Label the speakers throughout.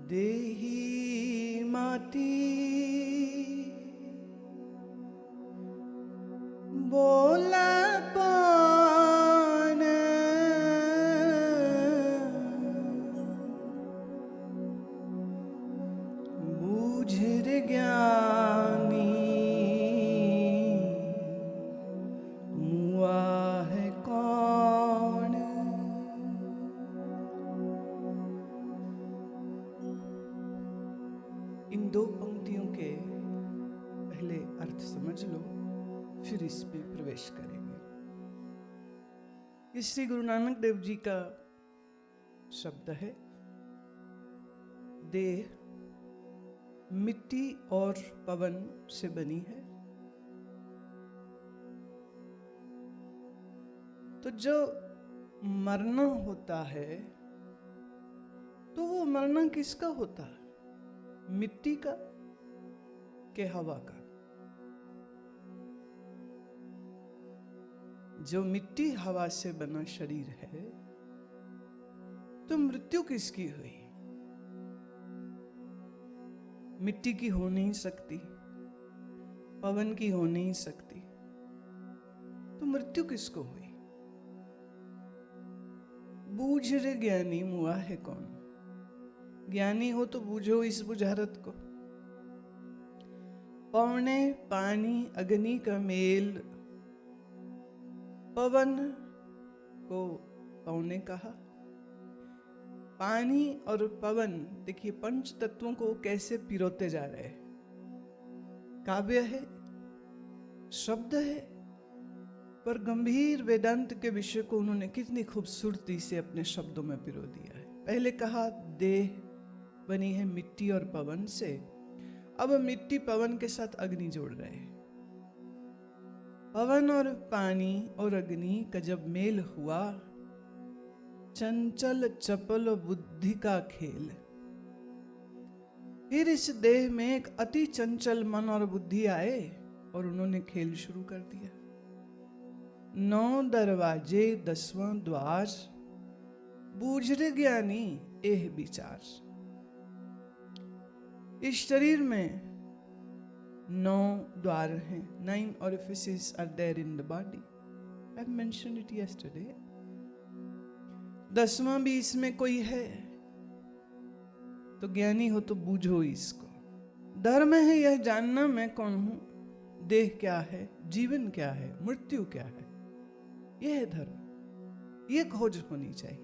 Speaker 1: देही माटी बोला पान बूझर ज्ञानी मुआ है कौन। इन दो पंक्तियों के पहले अर्थ समझ लो, फिर इस पे प्रवेश करेंगे। ये श्री गुरु नानक देव जी का शब्द है। देह मिट्टी और पवन से बनी है। तो जो मरना होता है तो वो मरना किसका होता है? मिट्टी का के हवा का? जो मिट्टी हवा से बना शरीर है तो मृत्यु किसकी हुई? मिट्टी की हो नहीं सकती, पवन की हो नहीं सकती, तो मृत्यु किसको हुई? बूझ रे ज्ञानी मुआ है कौन। ज्ञानी हो तो बूझो इस बुझारत को। पवने पानी अग्नि का मेल, पवन को पवने कहा। पानी और पवन, देखिए पंच तत्वों को कैसे पिरोते जा रहे हैं। काव्य है, शब्द है, पर गंभीर वेदांत के विषय को उन्होंने कितनी खूबसूरती से अपने शब्दों में पिरो दिया है। पहले कहा देह बनी है मिट्टी और पवन से, अब मिट्टी पवन के साथ अग्नि जोड़ रहे हैं। पवन और पानी और अग्नि का जब मेल हुआ, चंचल चपल बुद्धि का खेल। फिर इस देह में एक अति चंचल मन और बुद्धि आए और उन्होंने खेल शुरू कर दिया। 9 दरवाजे 10वां द्वार, बूझ ज्ञानी एह विचार। इस शरीर में 9 द्वार हैं। 9 orifices are there in the body. I mentioned it yesterday. 10वां भी इसमें कोई है तो ज्ञानी हो तो बूझो इसको। धर्म है यह जानना मैं कौन हूं, देह क्या है, जीवन क्या है, मृत्यु क्या है। यह है धर्म, यह खोज होनी चाहिए।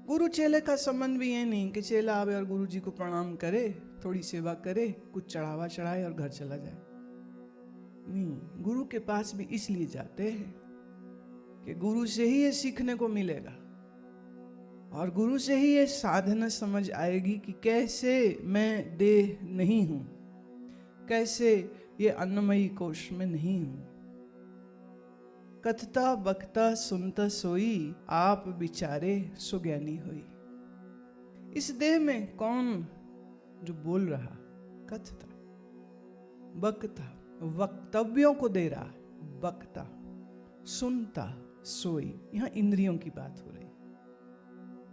Speaker 1: गुरु चेले का संबंध भी ये नहीं कि चेला आवे और गुरु जी को प्रणाम करे, थोड़ी सेवा करे, कुछ चढ़ावा चढ़ाए और घर चला जाए। नहीं, गुरु के पास भी इसलिए जाते हैं कि गुरु से ही ये सीखने को मिलेगा और गुरु से ही ये साधना समझ आएगी कि कैसे मैं देह नहीं हूं, कैसे ये अन्नमयी कोश में नहीं हूं। कथता बकता सुनता सोई, आप विचारे सो ज्ञानी होई। इस देह में कौन जो बोल रहा? कथता बकता, वक्तव्यों को दे रहा, बकता। सुनता सोई, यहां इंद्रियों की बात हो रही।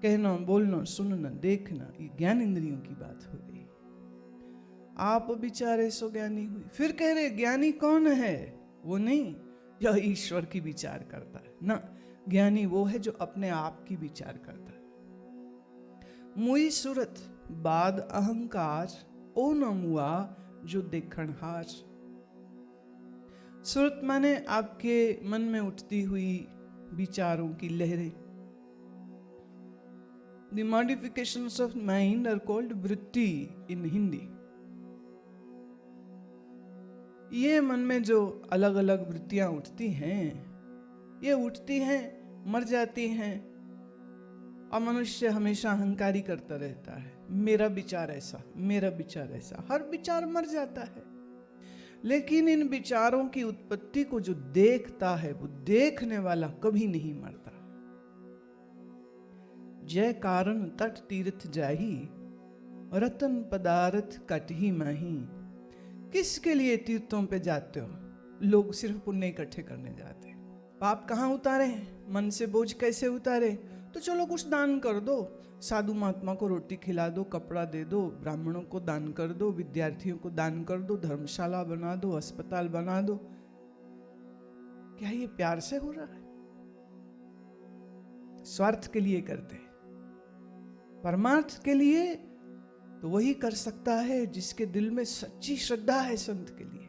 Speaker 1: कहना, बोलना, सुनना, देखना, ये ज्ञान इंद्रियों की बात हो रही। आप विचारे सो ज्ञानी हुई। फिर कह रहे ज्ञानी कौन है? वो नहीं यह ईश्वर की विचार करता है ना, ज्ञानी वो है जो अपने आप की विचार करता है। मुई सूरत बाद अहंकार, ओ न मुआ जो देखणहार। सूरत माने आपके मन में उठती हुई विचारों की लहरें। The modifications of mind are called वृत्ति in हिंदी। ये मन में जो अलग अलग वृत्तियां उठती हैं, ये उठती हैं, मर जाती हैं, और मनुष्य हमेशा अहंकारी करता रहता है। मेरा विचार ऐसा, मेरा विचार ऐसा। हर विचार मर जाता है, लेकिन इन विचारों की उत्पत्ति को जो देखता है, वो देखने वाला कभी नहीं मरता। जय कारण तट तीर्थ जाही, रतन पदार्थ कटही माही। किसके लिए तीर्थों पे जाते हो? लोग सिर्फ पुण्य इकट्ठे करने जाते हैं। पाप कहाँ उतारे? मन से बोझ कैसे उतारे? तो चलो कुछ दान कर दो, साधु महात्मा को रोटी खिला दो, कपड़ा दे दो, ब्राह्मणों को दान कर दो, विद्यार्थियों को दान कर दो, धर्मशाला बना दो, अस्पताल बना दो। क्या ये प्यार से हो रहा है? स्वार्थ के लिए करते हैं। परमार्थ के लिए तो वही कर सकता है जिसके दिल में सच्ची श्रद्धा है संत के लिए,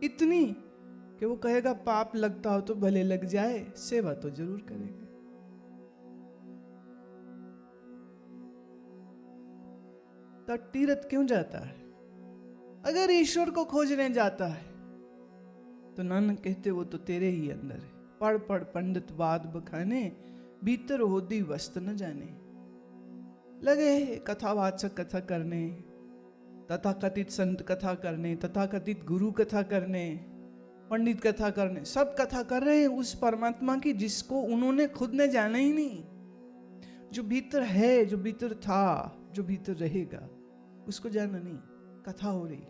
Speaker 1: इतनी कि वो कहेगा पाप लगता हो तो भले लग जाए, सेवा तो जरूर करेंगे। तट तीर्थ क्यों जाता है? अगर ईश्वर को खोजने जाता है तो नानक कहते वो तो तेरे ही अंदर है। पढ़ पढ़ पंडित वाद बखाने, भीतर होदी वस्त न जाने। लगे कथावाचक कथा करने, तथाकथित संत कथा करने, तथाकथित गुरु कथा करने, पंडित कथा करने, सब कथा कर रहे हैं उस परमात्मा की जिसको उन्होंने खुद ने जाना ही नहीं। जो भीतर है, जो भीतर था, जो भीतर रहेगा, उसको जाना नहीं। कथा हो रही,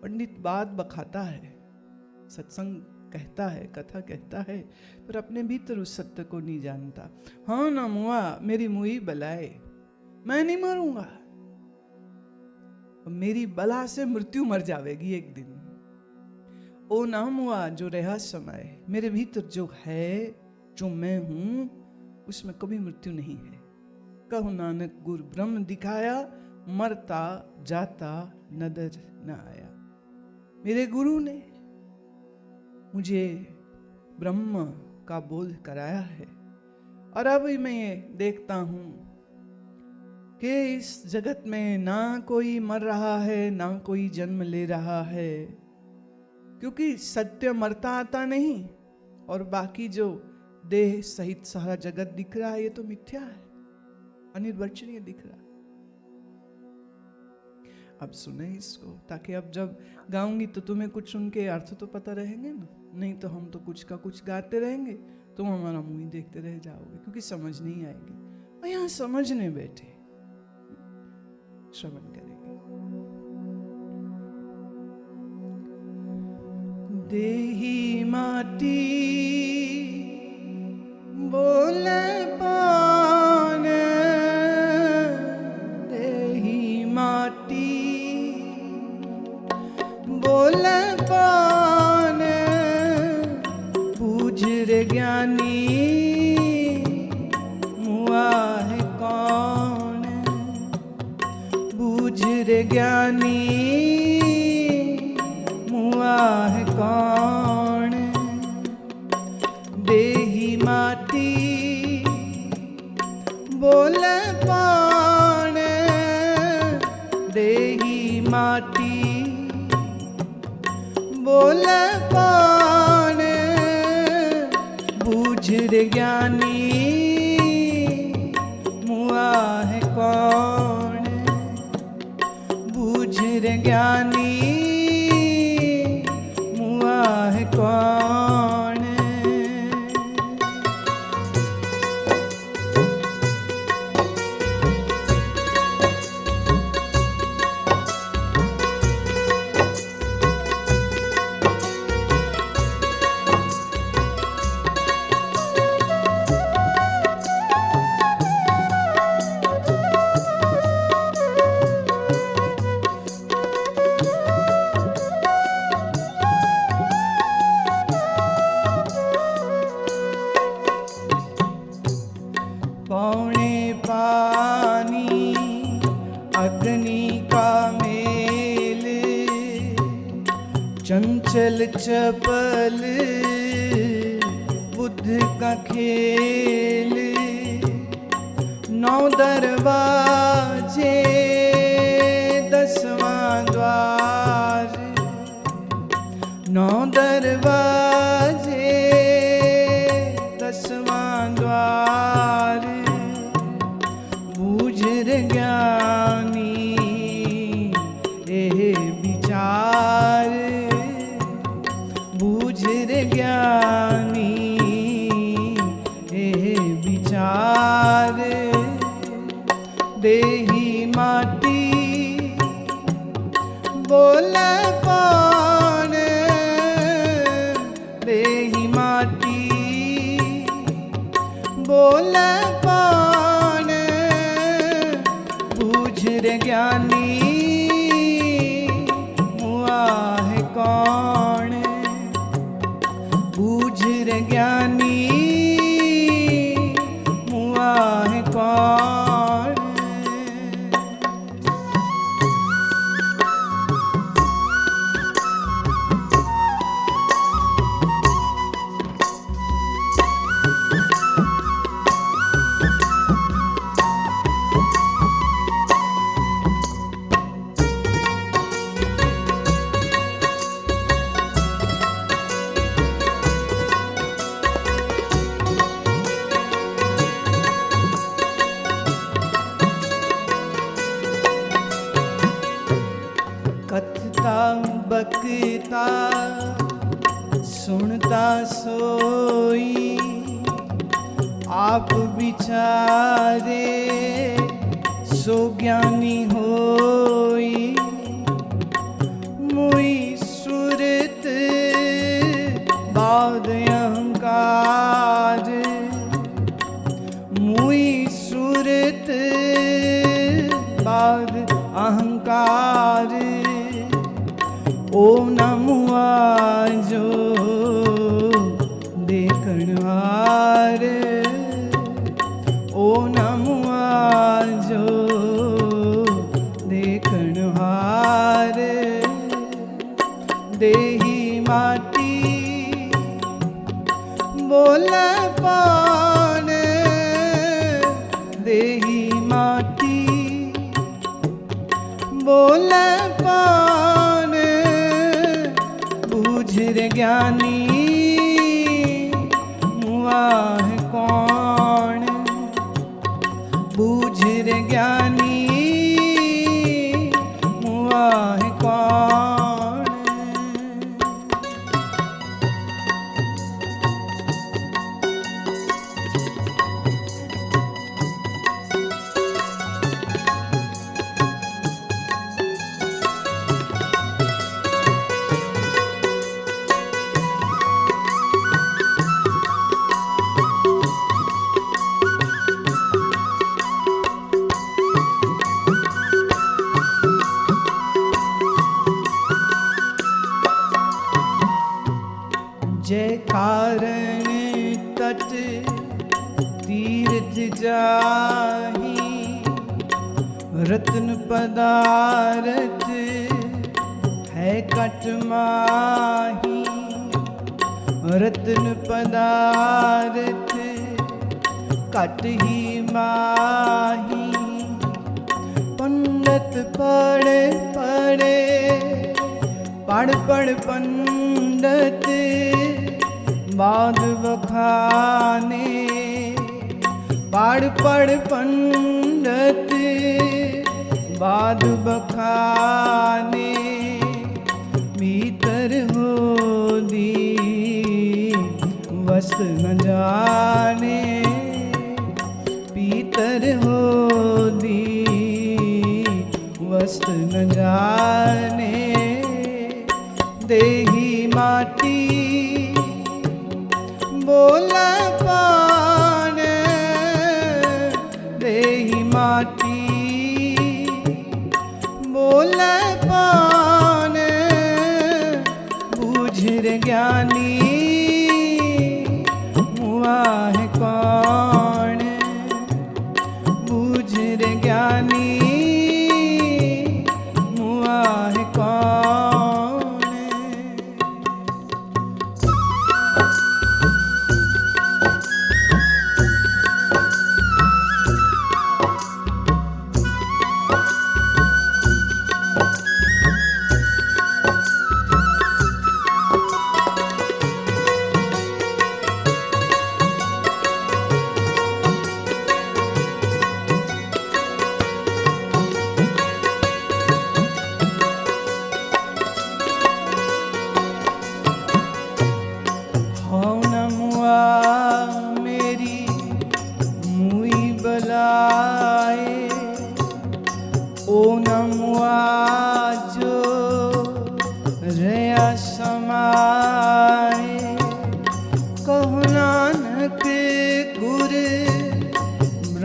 Speaker 1: पंडित बात बखाता है, सत्संग कहता है, कथा कहता है, पर अपने भीतर उस सत्य को नहीं जानता। हाँ ना मुआ मेरी मुई बलाए, मैं नहीं मरूंगा, मेरी बला से मृत्यु मर जाएगी एक दिन। ओ ना मुआ जो रहा समय, मेरे भीतर जो है, जो मैं हूं, उसमें कभी मृत्यु नहीं है। कहु नानक गुर ब्रह्म दिखाया, मरता जाता नदर न आया। मेरे गुरु ने मुझे ब्रह्म का बोध कराया है, और अब मैं ये देखता हूं कि इस जगत में ना कोई मर रहा है, ना कोई जन्म ले रहा है, क्योंकि सत्य मरता आता नहीं, और बाकी जो देह सहित सारा जगत दिख रहा है ये तो मिथ्या है, अनिर्वचनीय दिख रहा। अब सुने इसको, ताकि अब जब गाऊंगी तो तुम्हें कुछ उनके अर्थ तो पता रहेंगे ना, नहीं तो हम तो कुछ का कुछ गाते रहेंगे, तुम हमारा मुंह ही देखते रह जाओगे, क्योंकि समझ नहीं आएगी। और यहाँ समझने बैठे, श्रवण करेंगे। देही माटी बोले पान, देही माटी बोले पान, पूज रे ज्ञानी मुआ है कौन, बूझ रे ज्ञानी मुआ है कौन। देही माटी बोले पान, देही माटी बोले पान, बूझ रे ज्ञानी मुआ है कौन, बूझ रे ज्ञानी मुआ है कौन। पौने पानी अग्नि का मेल, चंचल चपल बुद्ध का खेल। 9 दरवाजे 10वां द्वार, 9 दरवाजे 10वां द्वार, बूझ रे ज्ञानी एह विचार, बूझ रे ज्ञानी एह विचार। देही माटी बोले पान, बोले कौन बूझ रे ज्ञानी हुआ है कौन बूझ रे ज्ञानी हुआ है कौन कथता बकता सुनता सोई आप विचारे सो ज्ञानी होई मुई सुरत बाद अहंकार मुई सुरत बाद अहंकार ओ नमुआ जो देखण हार ओ नमुआ जो देखण हार देही माटी बोले कौन देही माटी बोले कौन बूझ रे ज्ञानी हुआ है कौन बूझ रे ज्ञानी हुआ है कौन जय कारण तट तीर्थ जाही रत्न पदारथ है कट माही रत्न पदारथ कट ही माही पंडित पढ़े पढ़े पढ़ पंडित बाद बखाने पढ़ पंडित बाद बखाने भीतर हो दी वस्त न जाने भीतर हो दी वस्त न जाने देही माटी बोला कौन देही माटी बोला कौन बूझ रे ज्ञानी हुआ है कौन बूझ रे ज्ञानी हुआ है कौन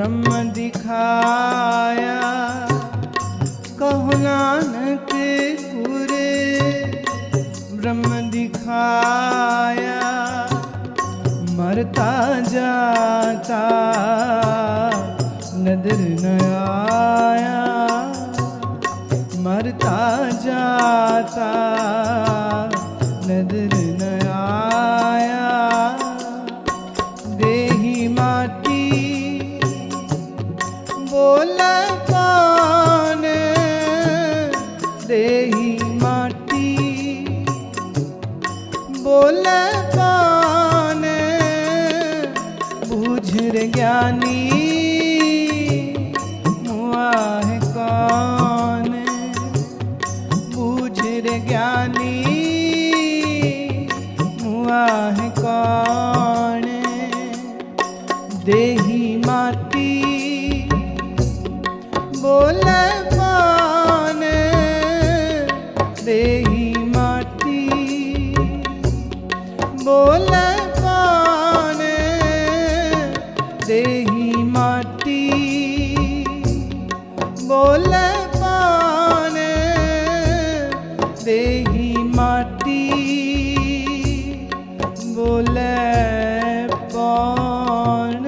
Speaker 1: ब्रह्म दिखाया, कहो नानक गुरे ब्रह्म दिखाया, मरता जाता नदर न आया, मरता जाता नदर न आया। देही माटी बोला कौन, देही माटी बोला कौन, बूझ रे ज्ञानी मुआ है कौन, बूझ रे ज्ञानी मुआ है कौन। देही माटी बोले कौन, देही माटी बोले कौन, देही माटी बोले कौन, देही माटी बोले कौन।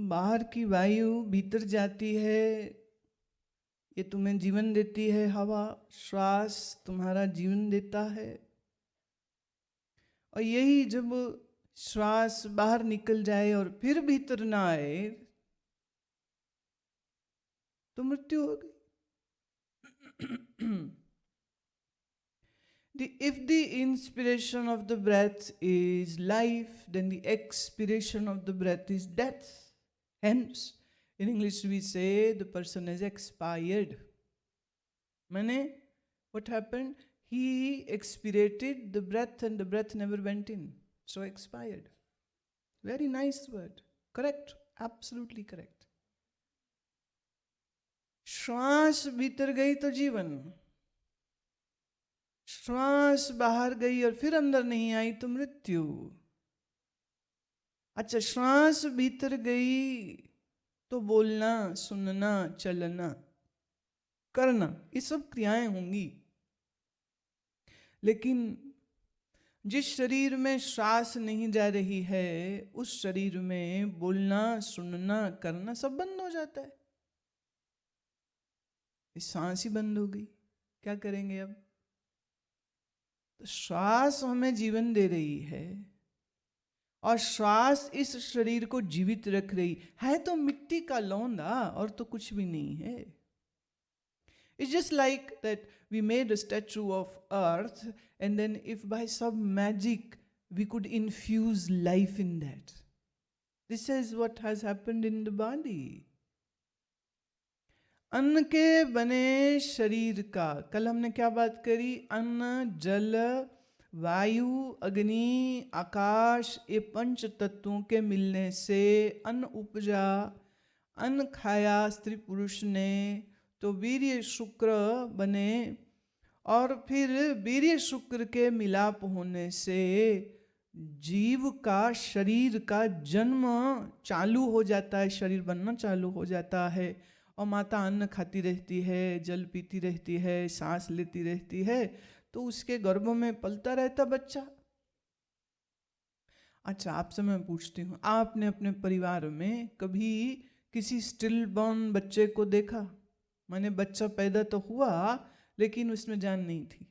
Speaker 1: बाहर की वायु भीतर जाती है, ये तुम्हें जीवन देती है। हवा श्वास तुम्हारा जीवन देता है, और यही जब श्वास बाहर निकल जाए और फिर भीतर ना आए तो मृत्यु हो गई। If the inspiration of the breath is life, then the expiration of the breath is death. Hence, in English we say the person has expired. Mane, what happened? He expirated the breath and the breath never went in. So expired. Very nice word. Correct. Absolutely correct. श्वास भीतर गई तो जीवन, श्वास बाहर गई और फिर अंदर नहीं आई तो मृत्यु। अच्छा, श्वास भीतर गई तो बोलना, सुनना, चलना, करना, ये सब क्रियाएं होंगी। लेकिन जिस शरीर में श्वास नहीं जा रही है, उस शरीर में बोलना, सुनना, करना सब बंद हो जाता है। सांस ही बंद हो गई, क्या करेंगे अब? तो श्वास हमें जीवन दे रही है और श्वास इस शरीर को जीवित रख रही है। तो मिट्टी का लौंदा और तो कुछ भी नहीं है। It's just like that we made a statue of earth, and then if by some magic we could infuse life in that. This is what has happened in the body. अन्न के बने शरीर का, कल हमने क्या बात करी? अन्न, जल, वायु, अग्नि, आकाश, ये पंच तत्वों के मिलने से अन्न उपजा। अन्न खाया स्त्री पुरुष ने तो वीर्य शुक्र बने, और फिर वीर्य शुक्र के मिलाप होने से जीव का, शरीर का जन्म चालू हो जाता है, शरीर बनना चालू हो जाता है। और माता अन्न खाती रहती है, जल पीती रहती है, सांस लेती रहती है, तो उसके गर्भ में पलता रहता बच्चा। अच्छा, आपसे मैं पूछती हूँ, आपने अपने परिवार में कभी किसी स्टिल बॉर्न बच्चे को देखा? माने बच्चा पैदा तो हुआ लेकिन उसमें जान नहीं थी।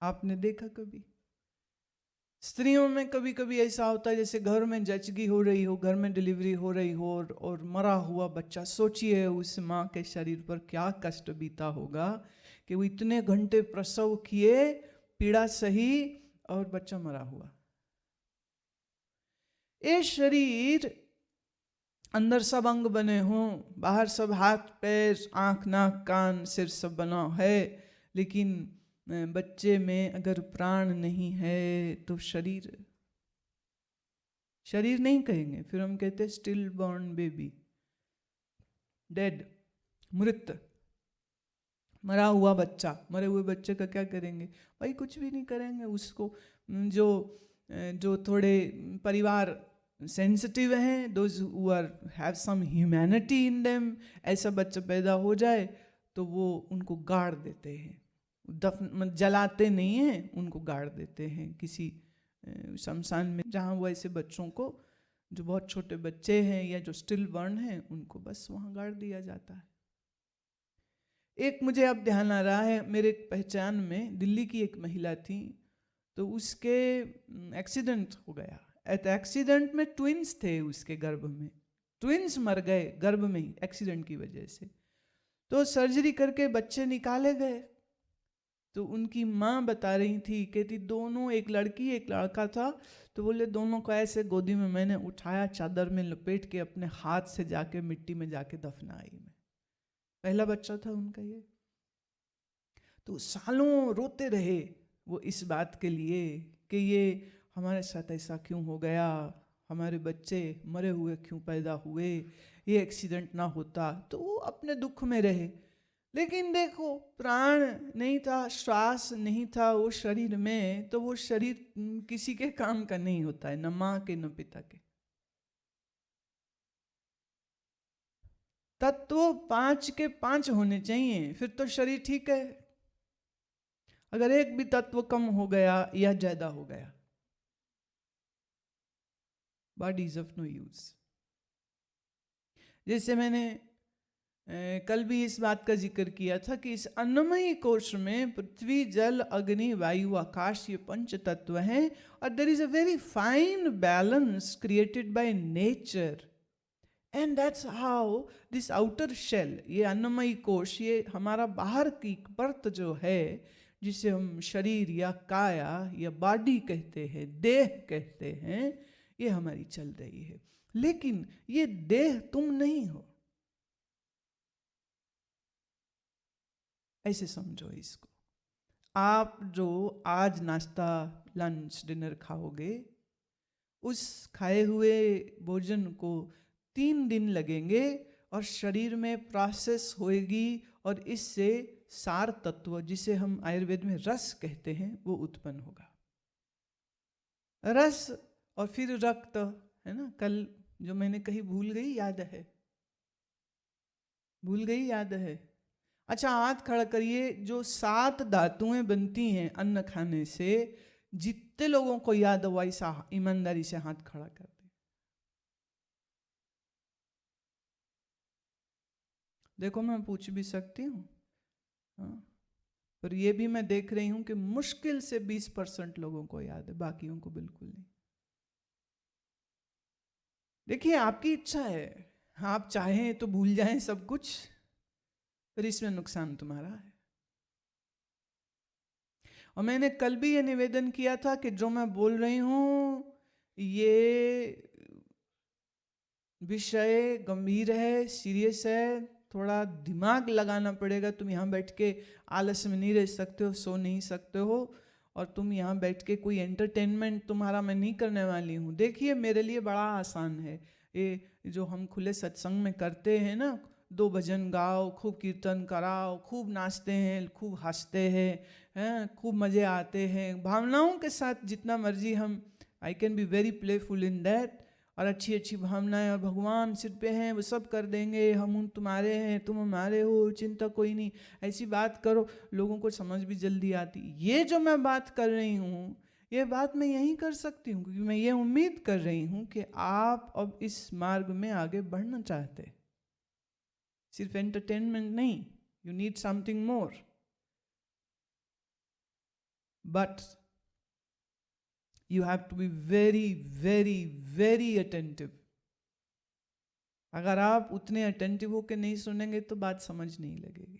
Speaker 1: आपने देखा कभी? स्त्रियों में कभी कभी ऐसा होता है जैसे घर में जचगी हो रही हो, घर में डिलीवरी हो रही हो, और मरा हुआ बच्चा। सोचिए उस माँ के शरीर पर क्या कष्ट बीता होगा कि वो इतने घंटे प्रसव किए, पीड़ा सही, और बच्चा मरा हुआ। ये शरीर अंदर सब अंग बने हों, बाहर सब हाथ पैर आँख नाक कान सिर सब बना है, लेकिन बच्चे में अगर प्राण नहीं है तो शरीर नहीं कहेंगे, फिर हम कहते हैं स्टिल बॉर्न बेबी, डेड, मृत। मरा हुआ बच्चा, मरे हुए बच्चे का क्या करेंगे भाई? कुछ भी नहीं करेंगे उसको। जो जो थोड़े परिवार सेंसिटिव हैं, those who are have some humanity in them, ऐसा बच्चा पैदा हो जाए तो वो उनको गाड़ देते हैं, दफन जलाते नहीं हैं, उनको गाड़ देते हैं किसी शमशान में, जहाँ वो ऐसे बच्चों को, जो बहुत छोटे बच्चे हैं या जो स्टिल बर्न हैं, उनको बस वहाँ गाड़ दिया जाता है। एक मुझे अब ध्यान आ रहा है, मेरे पहचान में दिल्ली की एक महिला थी, तो उसके एक्सीडेंट हो गया। एक्सीडेंट में ट्विंस थे उसके गर्भ में, ट्विंस मर गए गर्भ में ही एक्सीडेंट की वजह से। तो सर्जरी करके बच्चे निकाले गए, तो उनकी माँ बता रही थी, कहती दोनों, एक लड़की एक लड़का था, तो बोले दोनों को ऐसे गोदी में मैंने उठाया, चादर में लपेट के अपने हाथ से जाके मिट्टी में जाके दफनाई मैं। पहला बच्चा था उनका ये। तो सालों रोते रहे वो इस बात के लिए कि ये हमारे साथ ऐसा क्यों हो गया, हमारे बच्चे मरे हुए क्यों पैदा हुए, ये एक्सीडेंट ना होता। तो वो अपने दुख में रहे। लेकिन देखो, प्राण नहीं था, श्वास नहीं था वो शरीर में, तो वो शरीर किसी के काम का नहीं होता है, न माँ के न पिता के। तत्व 5 के 5 होने चाहिए, फिर तो शरीर ठीक है। अगर एक भी तत्व कम हो गया या ज्यादा हो गया, body is of no use. जैसे मैंने कल भी इस बात का जिक्र किया था कि इस अन्नमयी कोश में पृथ्वी, जल, अग्नि, वायु, आकाश, ये 5 तत्व हैं, और there is a very fine balance created by nature, and that's how this outer shell, ये अन्नमयी कोश, ये हमारा बाहर की परत जो है, जिसे हम शरीर या काया या बॉडी कहते हैं, देह कहते हैं, ये हमारी चल रही है। लेकिन ये देह तुम नहीं हो, ऐसे समझो इसको। आप जो आज नाश्ता, लंच, डिनर खाओगे, उस खाए हुए भोजन को 3 दिन लगेंगे और शरीर में प्रोसेस होएगी, और इससे सार तत्व, जिसे हम आयुर्वेद में रस कहते हैं, वो उत्पन्न होगा। रस और फिर रक्त, है ना। कल जो मैंने कही भूल गई, याद है? भूल गई, याद है? अच्छा, हाथ खड़ा करिए, जो 7 धातुएं बनती हैं अन्न खाने से, जितने लोगों को याद हो ऐसा ईमानदारी से हाथ खड़ा कर दे। देखो, मैं पूछ भी सकती हूँ, हाँ, पर ये भी मैं देख रही हूं कि मुश्किल से 20% लोगों को याद है, बाकियों को बिल्कुल नहीं। देखिए, आपकी इच्छा है, आप चाहें तो भूल जाएं सब कुछ, फिर इसमें नुकसान तुम्हारा है। और मैंने कल भी ये निवेदन किया था कि जो मैं बोल रही हूं, ये विषय गंभीर है, सीरियस है, थोड़ा दिमाग लगाना पड़ेगा। तुम यहाँ बैठ के आलस में नहीं रह सकते हो, सो नहीं सकते हो, और तुम यहाँ बैठ के कोई एंटरटेनमेंट तुम्हारा मैं नहीं करने वाली हूँ। देखिए, मेरे लिए बड़ा आसान है ये जो हम खुले सत्संग में करते हैं ना, 2 भजन गाओ, खूब कीर्तन कराओ, खूब नाचते हैं, खूब हंसते हैं, खूब मज़े आते हैं, भावनाओं के साथ जितना मर्जी हम, I can be very playful in that, और अच्छी अच्छी भावनाएं, और भगवान सिर पे हैं, वो सब कर देंगे, हम तुम्हारे हैं, तुम हमारे हो, चिंता कोई नहीं, ऐसी बात करो, लोगों को समझ भी जल्दी आती। ये जो मैं बात कर रही हूँ, ये बात मैं यहीं कर सकती हूँ, क्योंकि मैं ये उम्मीद कर रही हूँ कि आप अब इस मार्ग में आगे बढ़ना चाहते, सिर्फ एंटरटेनमेंट नहीं, you need something more. But you have to be very very very attentive। अगर आप उतने अटेंटिव होकर नहीं सुनेंगे तो बात समझ नहीं लगेगी।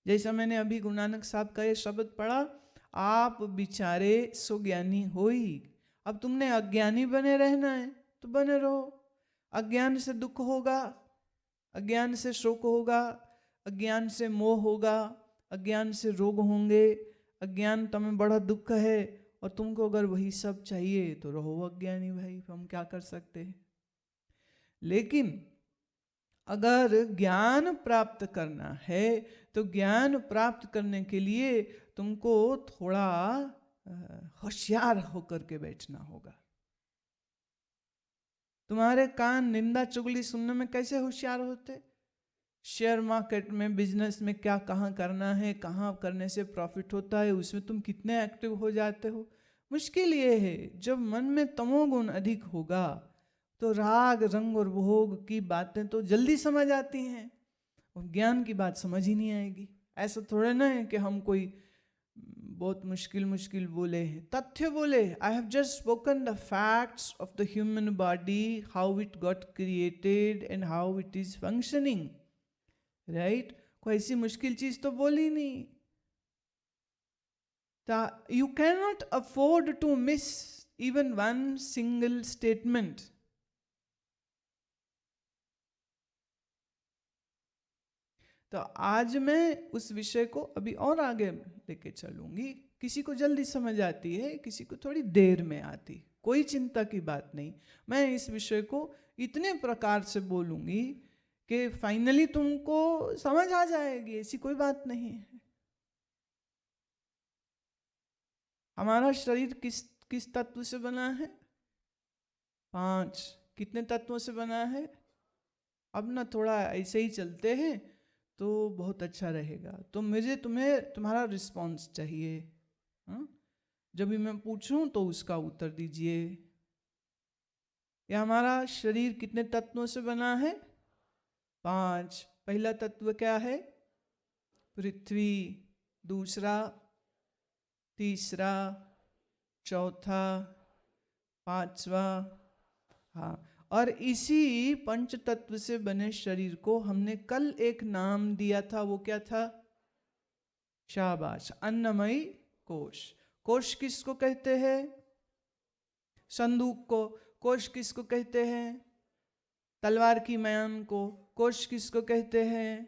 Speaker 1: जैसा मैंने अभी गुरु नानक साहब का ये शब्द पढ़ा, आप बिचारे सो ज्ञानी होई। अब तुमने अज्ञानी बने रहना है तो बने रहो। अज्ञान से दुख होगा, अज्ञान से शोक होगा, अज्ञान से मोह होगा, अज्ञान से रोग होंगे, अज्ञानता में बड़ा दुख है, और तुमको अगर वही सब चाहिए तो रहो अज्ञानी भाई, हम क्या कर सकते हैं। लेकिन अगर ज्ञान प्राप्त करना है तो ज्ञान प्राप्त करने के लिए तुमको थोड़ा होशियार होकर के बैठना होगा। तुम्हारे कान निंदा चुगली सुनने में कैसे होशियार होते? शेयर मार्केट में, बिजनेस में क्या कहाँ करना है, कहाँ करने से प्रॉफिट होता है, उसमें तुम कितने एक्टिव हो जाते हो। मुश्किल ये है जब मन में तमोगुण अधिक होगा तो राग रंग और भोग की बातें तो जल्दी समझ आती हैं और ज्ञान की बात समझ ही नहीं आएगी। ऐसा थोड़ा ना है कि हम कोई बहुत मुश्किल मुश्किल बोले हैं, तथ्य बोले। I have just spoken the facts of the human body, how it got created and how it is functioning, right. कोई ऐसी मुश्किल चीज तो बोली नहीं। You cannot afford to miss even one single statement. तो आज मैं उस विषय को अभी और आगे लेके चलूंगी। किसी को जल्दी समझ आती है, किसी को थोड़ी देर में आती, कोई चिंता की बात नहीं। मैं इस विषय को इतने प्रकार से बोलूंगी कि फाइनली तुमको समझ आ जाएगी, ऐसी कोई बात नहीं है। हमारा शरीर किस किस तत्व से बना है? 5। कितने तत्वों से बना है? अब ना थोड़ा ऐसे ही चलते हैं तो बहुत अच्छा रहेगा। तो मुझे तुम्हारा रिस्पॉन्स चाहिए। हाँ, जब भी मैं पूछूं तो उसका उत्तर दीजिए। यह हमारा शरीर कितने तत्वों से बना है? 5। पहला तत्व क्या है? पृथ्वी। दूसरा, तीसरा, चौथा, पांचवा। हाँ, और इसी पंच तत्व से बने शरीर को हमने कल एक नाम दिया था, वो क्या था? शाबाश, अन्नमयी कोश। कोश किसको कहते हैं? संदूक को। कोश किसको कहते हैं? तलवार की म्यान को। कोश किसको कहते हैं?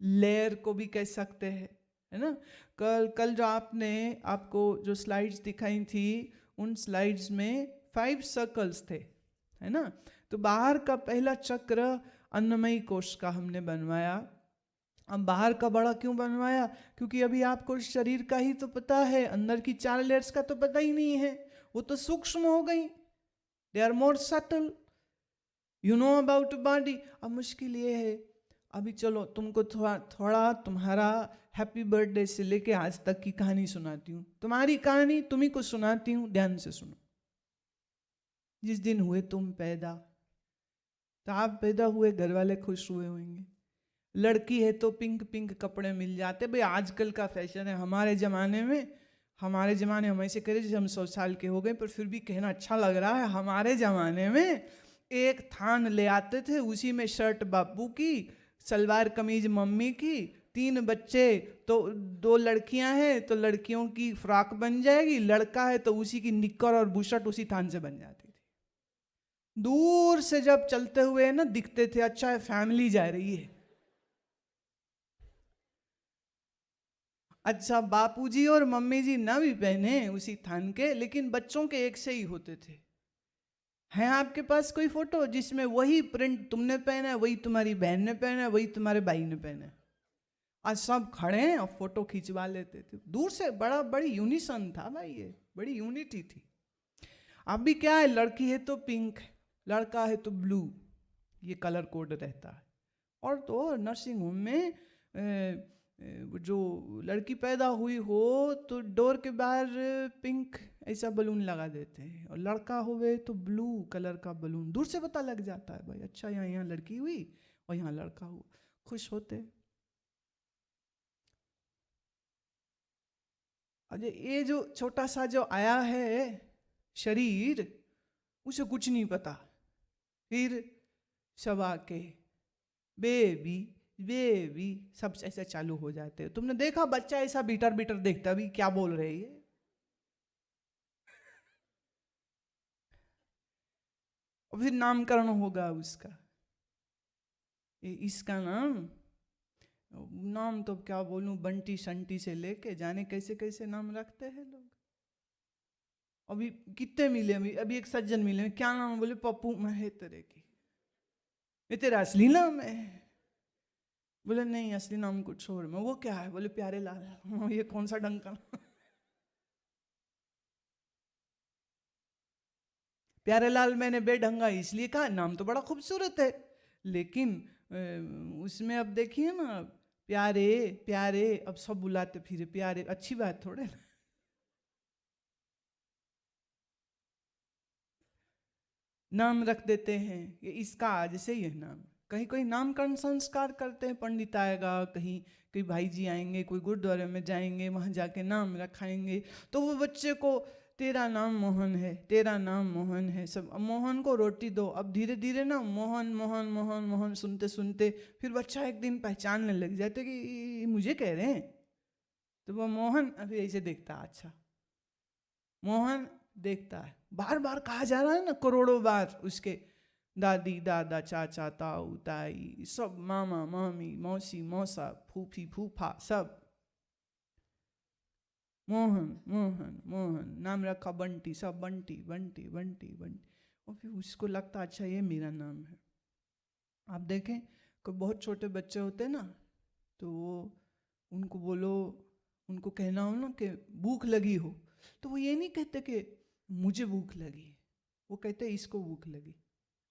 Speaker 1: लेयर को भी कह सकते हैं, है ना। कल जो आपको जो स्लाइड्स दिखाई थी, उन स्लाइड्स में 5 सर्कल्स थे, है ना। तो बाहर का पहला चक्र अन्नमयी कोश का हमने बनवाया। अब बाहर का बड़ा क्यों बनवाया? क्योंकि अभी आपको शरीर का ही तो पता है, अंदर की 4 लेयर्स का तो पता ही नहीं है। वो तो सूक्ष्म हो गई, they are more subtle, you know about body. अब मुश्किल ये है, अभी चलो तुमको थोड़ा तुम्हारा हैप्पी बर्थडे से लेके आज तक की कहानी सुनाती हूँ। तुम्हारी कहानी तुम्ही को सुनाती हूँ, ध्यान से सुनो। जिस दिन हुए तुम पैदा, तो आप पैदा हुए, घर वाले खुश हुए होंगे। लड़की है तो पिंक पिंक कपड़े मिल जाते, भाई आजकल का फैशन है। हमारे ज़माने हम ऐसे करें जैसे हम 100 साल के हो गए, पर फिर भी कहना अच्छा लग रहा है। हमारे ज़माने में एक थान ले आते थे, उसी में शर्ट बापू की, सलवार कमीज मम्मी की, 3 बच्चे तो 2 लड़कियां हैं तो लड़कियों की फ्रॉक बन जाएगी, लड़का है तो उसी की निक्कर और बुशर्ट उसी थान से बन जाती थी। दूर से जब चलते हुए ना दिखते थे, अच्छा है फैमिली जा रही है। अच्छा, बापूजी और मम्मी जी ना भी पहने उसी थान के, लेकिन बच्चों के एक से ही होते थे। है आपके पास कोई फोटो जिसमें वही प्रिंट तुमने पहना है, वही तुम्हारी बहन ने पहना है, वही तुम्हारे भाई ने पहना है? आज सब खड़े हैं और फोटो खिंचवा लेते थे दूर से। बड़ी यूनिसन था भाई, ये बड़ी यूनिटी थी। अभी क्या है, लड़की है तो पिंक, लड़का है तो ब्लू, ये कलर कोड रहता है। और तो नर्सिंग होम में जो लड़की पैदा हुई हो तो डोर के बाहर पिंक ऐसा बलून लगा देते हैं, और लड़का हुए तो ब्लू कलर का बलून। दूर से पता लग जाता है भाई, अच्छा यहाँ लड़की हुई और यहाँ लड़का हुआ, खुश होते। अरे ये जो छोटा सा जो आया है शरीर, उसे कुछ नहीं पता। फिर सब आके बेबी बेबी सब ऐसे चालू हो जाते हैं। तुमने देखा बच्चा ऐसा बीटर बीटर देखता भी, क्या बोल रही है। और फिर नामकरण होगा उसका। इसका नाम तो क्या बोलूं, बंटी संटी से लेके जाने कैसे कैसे नाम रखते हैं लोग। अभी कितने मिले, अभी एक सज्जन मिले, क्या नाम? बोले पप्पू महेतर की। ये तेरा असली नाम है? बोले नहीं, असली नाम कुछ और। मैं वो क्या है? बोले प्यारे लाल। ये कौन सा ढंग का? प्यारे लाल मैंने बेढंगा इसलिए कहा, नाम तो बड़ा खूबसूरत है, लेकिन उसमें अब देखिए ना, प्यारे प्यारे, अब सब बुलाते फिरे प्यारे, अच्छी बात थोड़े ना। नाम रख देते हैं ये इसका आज से यह नाम। कहीं कोई नामकरण संस्कार करते हैं, पंडित आएगा, कहीं कोई भाई जी आएंगे, कोई गुरुद्वारे में जाएंगे, वहां जाके नाम रखाएंगे, तो वो बच्चे को तेरा नाम मोहन है, तेरा नाम मोहन है, सब मोहन को रोटी दो। अब धीरे धीरे ना मोहन मोहन मोहन मोहन सुनते सुनते फिर बच्चा एक दिन पहचानने लग जाते कि ये मुझे कह रहे हैं। तो वो मोहन अभी ऐसे देखता, अच्छा मोहन देखता है, बार बार कहा जा रहा है ना, करोड़ों बार उसके दादी दादा चाचा ताऊ ताई सब, मामा मामी मौसी मौसा फूफी फूफा सब, मोहन मोहन मोहन। नाम रखा बंटी, सब बंटी बंटी बंटी बंटी। और फिर उसको लगता अच्छा ये मेरा नाम है। आप देखें कोई बहुत छोटे बच्चे होते हैं ना, तो वो उनको बोलो, उनको कहना हो ना कि भूख लगी हो, तो वो ये नहीं कहते कि मुझे भूख लगी, वो कहते इसको भूख लगी।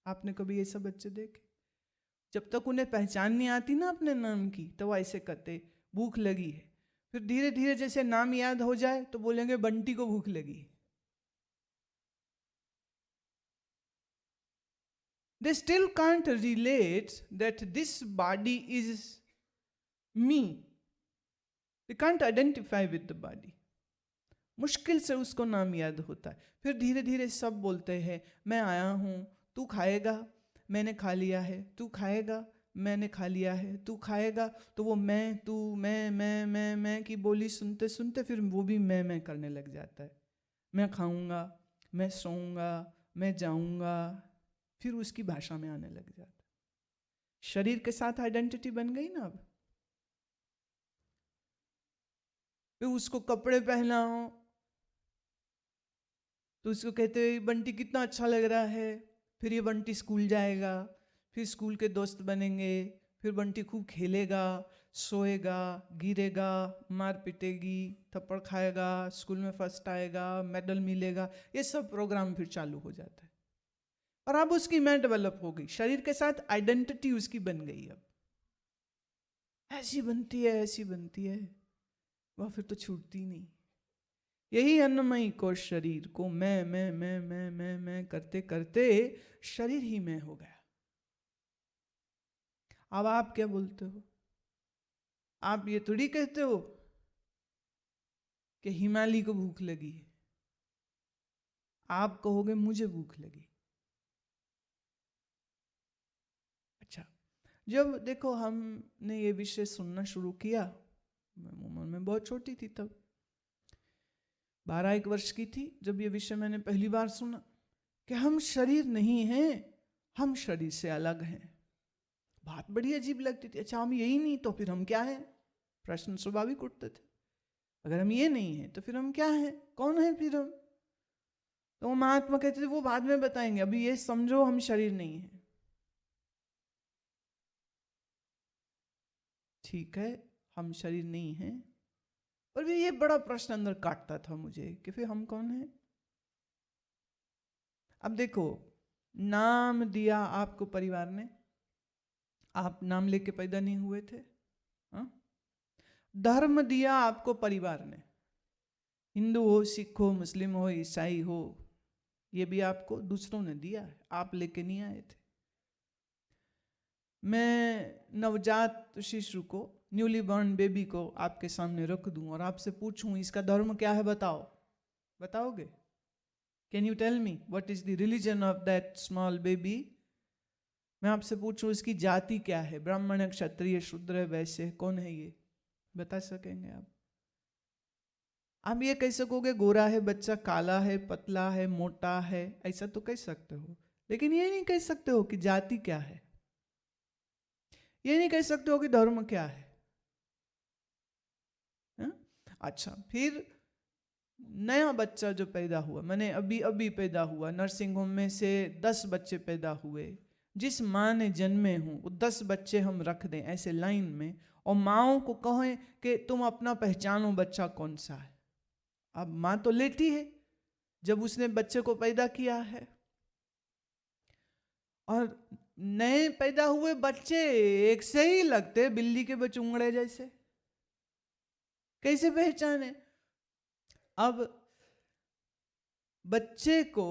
Speaker 1: आपने कभी ये सब बच्चे देखे? जब तक उन्हें पहचान नहीं आती ना अपने नाम की, तो वो ऐसे कहते भूख लगी है। फिर धीरे धीरे जैसे नाम याद हो जाए तो बोलेंगे बंटी को भूख लगी। They still can't relate that this body is me. They can't identify with the body. मुश्किल से उसको नाम याद होता है। फिर धीरे धीरे सब बोलते हैं मैं आया हूँ, तू खाएगा, मैंने खा लिया है, तू खाएगा, मैंने खा लिया है, तू खाएगा। तो वो मैं तू मैं की बोली सुनते सुनते फिर वो भी मैं करने लग जाता है। मैं खाऊंगा, मैं सोऊंगा, मैं जाऊंगा, फिर उसकी भाषा में आने लग जाता है। शरीर के साथ आइडेंटिटी बन गई ना। अब फिर उसको कपड़े पहनाओ तो उसको कहते हैं बंटी कितना अच्छा लग रहा है। फिर ये बंटी स्कूल जाएगा, फिर स्कूल के दोस्त बनेंगे, फिर बंटी खूब खेलेगा, सोएगा, गिरेगा, मार पिटेगी, थप्पड़ खाएगा, स्कूल में फर्स्ट आएगा, मेडल मिलेगा। ये सब प्रोग्राम फिर चालू हो जाता है। और अब उसकी मैं डेवलप हो गई, शरीर के साथ आइडेंटिटी उसकी बन गई। अब ऐसी बनती है, ऐसी बनती है, वह फिर तो छूटती नहीं। यही अन्नमयी कोश शरीर को मैं करते करते शरीर ही मैं हो गया। अब आप क्या बोलते हो? आप ये थोड़ी कहते हो कि हिमालय को भूख लगी है, आप कहोगे मुझे भूख लगी। अच्छा, जब देखो हमने ये विषय सुनना शुरू किया, मैं उम्र में बहुत छोटी थी, तब 12-1 वर्ष की थी जब ये विषय मैंने पहली बार सुना कि हम शरीर नहीं हैं, हम शरीर से अलग हैं। बात बड़ी अजीब लगती थी। अच्छा हम यही नहीं तो फिर हम क्या हैं? प्रश्न स्वाभाविक उठते थे। अगर हम ये नहीं हैं तो फिर हम क्या हैं? कौन है फिर हम? तो महात्मा कहते थे वो बाद में बताएंगे, अभी ये समझो हम शरीर नहीं हैं। ठीक है, हम शरीर नहीं हैं, पर भी ये बड़ा प्रश्न अंदर काटता था मुझे कि फिर हम कौन हैं? अब देखो, नाम दिया आपको परिवार ने, आप नाम लेके पैदा नहीं हुए थे। हा? धर्म दिया आपको परिवार ने, हिंदू हो, सिख हो, मुस्लिम हो, ईसाई हो, ये भी आपको दूसरों ने दिया है, आप लेके नहीं आए थे। मैं नवजात शिशु को, न्यूली बॉर्न बेबी को आपके सामने रख दूं और आपसे पूछूं इसका धर्म क्या है, बताओ, बताओगे? Can you tell me what is the religion of that small baby? मैं आपसे पूछूं इसकी जाति क्या है, ब्राह्मण है, क्षत्रिय, शूद्र, वैश्य, कौन है ये? बता सकेंगे आप? आप ये कह सकोगे गोरा है बच्चा, काला है, पतला है, मोटा है, ऐसा तो कह सकते हो, लेकिन ये नहीं कह सकते हो कि जाति क्या है, ये नहीं कह सकते हो कि धर्म क्या है। हा? अच्छा, फिर नया बच्चा जो पैदा हुआ, मैंने अभी अभी पैदा हुआ, नर्सिंग होम में से 10 बच्चे पैदा हुए, जिस माँ ने जन्मे हूं वो 10 बच्चे हम रख दें ऐसे लाइन में, और माँओं को कहें कि तुम अपना पहचानो बच्चा कौन सा है। अब माँ तो लेटी है जब उसने बच्चे को पैदा किया है, और नए पैदा हुए बच्चे एक से ही लगते, बिल्ली के बचुंगड़े जैसे, कैसे पहचाने। अब बच्चे को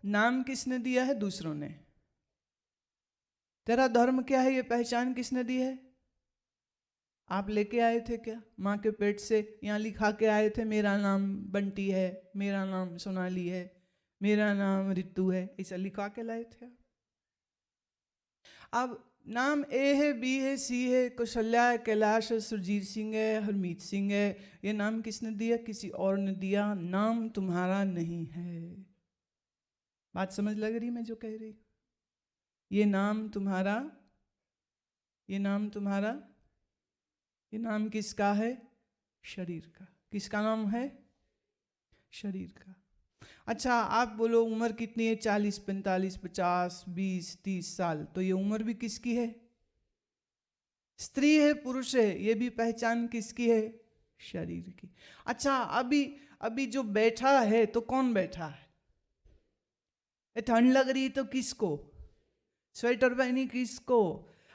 Speaker 1: नाम किसने दिया है? दूसरों ने। तेरा धर्म क्या है ये पहचान किसने दी है? आप लेके आए थे क्या? माँ के पेट से यहाँ लिखा के आए थे मेरा नाम बंटी है, मेरा नाम सोनाली है, मेरा नाम रितु है, ऐसा लिखा के लाए थे? अब नाम ए है, बी है, सी है, कौशल्या है, कैलाश है, सुरजीत सिंह है, हरमीत सिंह है, ये नाम किसने दिया? किसी और ने दिया। नाम तुम्हारा नहीं है। बात समझ लग रही मैं जो कह रही? ये नाम तुम्हारा, ये नाम तुम्हारा, ये नाम किसका है? शरीर का। किसका नाम है? शरीर का। अच्छा आप बोलो उम्र कितनी है? 40, 45, 50, 20, 30 साल। तो ये उम्र भी किसकी है? स्त्री है, पुरुष है, ये भी पहचान किसकी है? शरीर की। अच्छा अभी अभी जो बैठा है तो कौन बैठा है? ठंड लग रही तो किसको? स्वेटर पहनी किसको?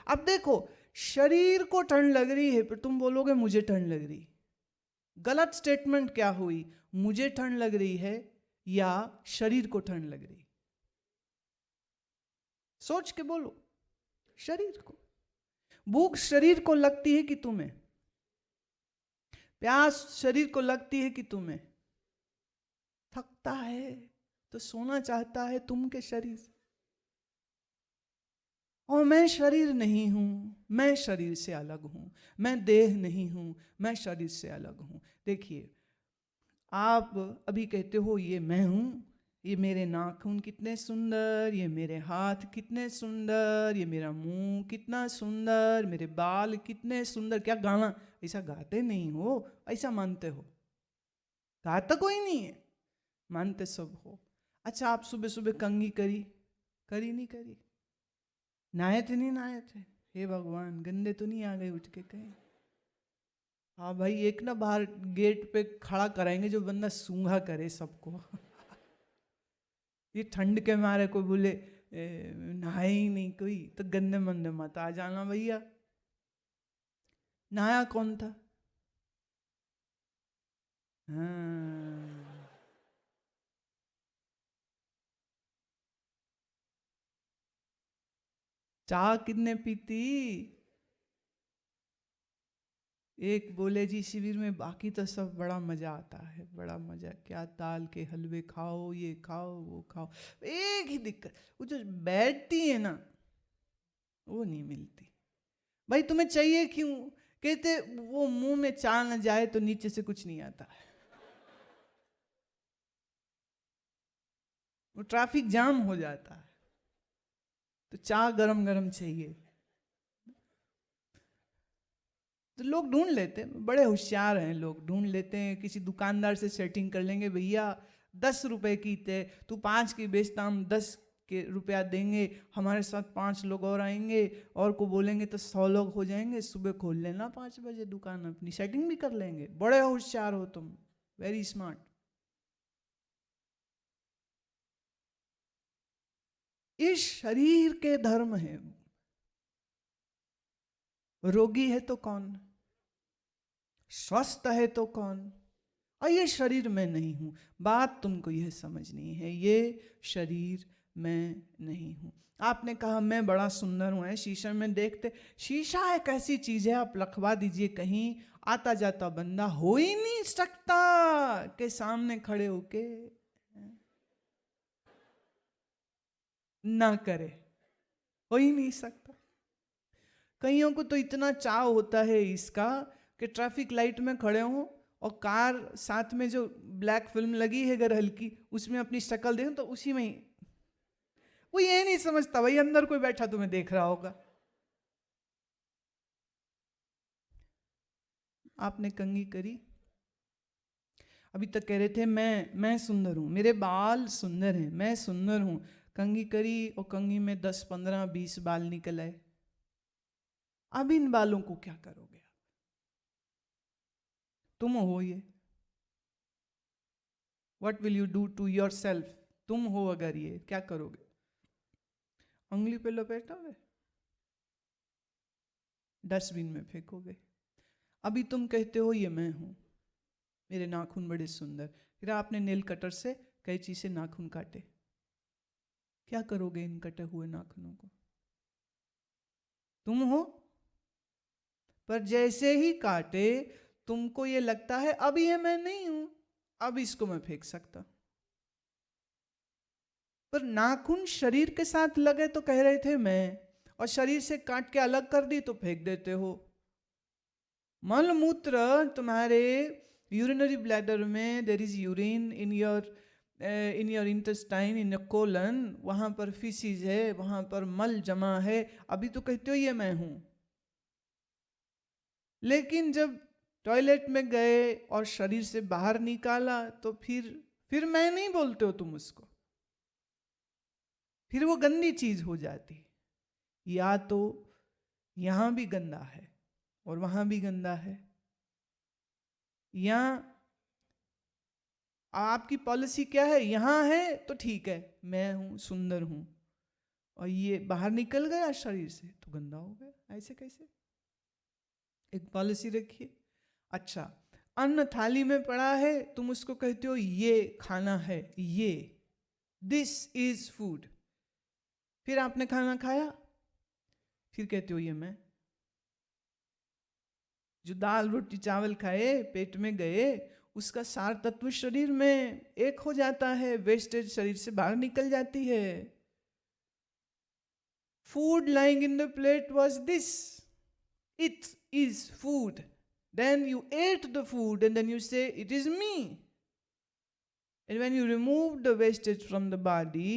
Speaker 1: अब देखो शरीर को ठंड लग रही है पर तुम बोलोगे मुझे ठंड लग रही। गलत स्टेटमेंट क्या हुई? मुझे ठंड लग रही है या शरीर को ठंड लग रही? सोच के बोलो। शरीर को। भूख शरीर को लगती है कि तुम्हें? प्यास शरीर को लगती है कि तुम्हें? थकता है तो सोना चाहता है तुम के शरीर। और मैं शरीर नहीं हूं, मैं शरीर से अलग हूं, मैं देह नहीं हूं, मैं शरीर से अलग हूं। देखिए आप अभी कहते हो ये मैं हूं, ये मेरे नाखून कितने सुंदर, ये मेरे हाथ कितने सुंदर, ये मेरा मुंह कितना सुंदर, मेरे बाल कितने सुंदर। क्या गाना ऐसा गाते नहीं हो? ऐसा मानते हो? गाता कोई नहीं है, मानते सब हो। अच्छा आप सुबह सुबह कंघी करी? करी नहीं करी? नहाए थे नहीं नहाए थे? हे भगवान गंदे तो नहीं आ गए उठ के कहीं? हाँ भाई एक ना बाहर गेट पे खड़ा कराएंगे जो बंदा सूंघा करे सबको। ये ठंड के मारे कोई बोले नहाए ही नहीं कोई तो गंदे मंदे मत आ जाना भैया। नहाया कौन था? हाँ। चाय कितने पीती? एक बोले जी शिविर में, बाकी तो सब बड़ा मजा आता है, बड़ा मजा। क्या दाल के हलवे खाओ, ये खाओ वो खाओ। एक ही दिक्कत, वो जो बैठती है ना वो नहीं मिलती। भाई तुम्हें चाहिए क्यों? कहते वो मुंह में चा न जाए तो नीचे से कुछ नहीं आता है। वो ट्रैफिक जाम हो जाता है तो चाय गरम गरम चाहिए। तो लोग ढूंढ लेते हैं, बड़े होशियार हैं लोग, ढूंढ लेते हैं। किसी दुकानदार से सेटिंग कर लेंगे, भैया 10 रुपए की थे, तू 5 की बेचता, हम 10 के रुपया देंगे, हमारे साथ 5 लोग और आएंगे, और को बोलेंगे तो 100 लोग हो जाएंगे। सुबह खोल लेना 5 बजे दुकान अपनी, सेटिंग भी कर लेंगे। बड़े होशियार हो तुम, वेरी स्मार्ट। इस शरीर के धर्म है। रोगी है तो कौन? स्वस्थ है तो कौन? और ये शरीर मैं नहीं हूं। बात तुमको यह समझनी है, ये शरीर मैं नहीं हूं। आपने कहा मैं बड़ा सुंदर हूं, शीशे में देखते। शीशा एक ऐसी चीज है, आप लखवा दीजिए कहीं, आता जाता बंदा हो ही नहीं सकता के सामने खड़े होके ना करे, हो ही नहीं सकता। कईयों को तो इतना चाव होता है इसका कि ट्रैफिक लाइट में खड़े हों और कार साथ में जो ब्लैक फिल्म लगी है अगर हल्की, उसमें अपनी शक्ल दें तो उसी में ही। वो ये नहीं समझता भाई अंदर कोई बैठा तुम्हें देख रहा होगा। आपने कंघी करी? अभी तक कह रहे थे मैं सुंदर हूं, मेरे बाल सुंदर हैं, मैं सुंदर हूं। कंघी करी और कंघी में 10, 15, 20 बाल निकल आए। अब इन बालों को क्या करोगे आप? तुम हो ये। What will you do to yourself? तुम हो अगर ये, क्या करोगे? उंगली पे लपेटोगे, डस्टबिन में फेंकोगे। अभी तुम कहते हो ये मैं हूं, मेरे नाखून बड़े सुंदर, फिर आपने नेल कटर से कैंची से नाखून काटे, क्या करोगे इन कटे हुए नाखूनों को? तुम हो। पर जैसे ही काटे तुमको ये लगता है अब ये मैं नहीं हूं, अब इसको मैं फेंक सकता। पर नाखून शरीर के साथ लगे तो कह रहे थे मैं, और शरीर से काट के अलग कर दी तो फेंक देते हो। मल मूत्र तुम्हारे यूरिनरी ब्लैडर में, there is urine in your intestine, in your colon, वहां पर फीसिस है, वहां पर मल जमा है, अभी तो कहते हो ये मैं हूं। लेकिन जब टॉयलेट में गए और शरीर से बाहर निकाला तो फिर मैं नहीं बोलते हो तुम उसको, फिर वो गंदी चीज हो जाती। या तो यहां भी गंदा है और वहां भी गंदा है, या आपकी पॉलिसी क्या है, यहां है तो ठीक है, मैं हूं, सुंदर हूं, और ये बाहर निकल गया शरीर से तो गंदा हो गया। ऐसे कैसे? एक पॉलिसी रखिए। अच्छा, अन्न थाली में पड़ा है, तुम उसको कहते हो ये खाना है, ये दिस इज फूड। फिर आपने खाना खाया, फिर कहते हो ये मैं। जो दाल रोटी चावल खाए, पेट में गए, उसका सार तत्व शरीर में एक हो जाता है, वेस्टेज शरीर से बाहर निकल जाती है। Food lying in the plate was this, it is food. Then you ate the food and then you say, it is me. And when you remove the wastage from the body,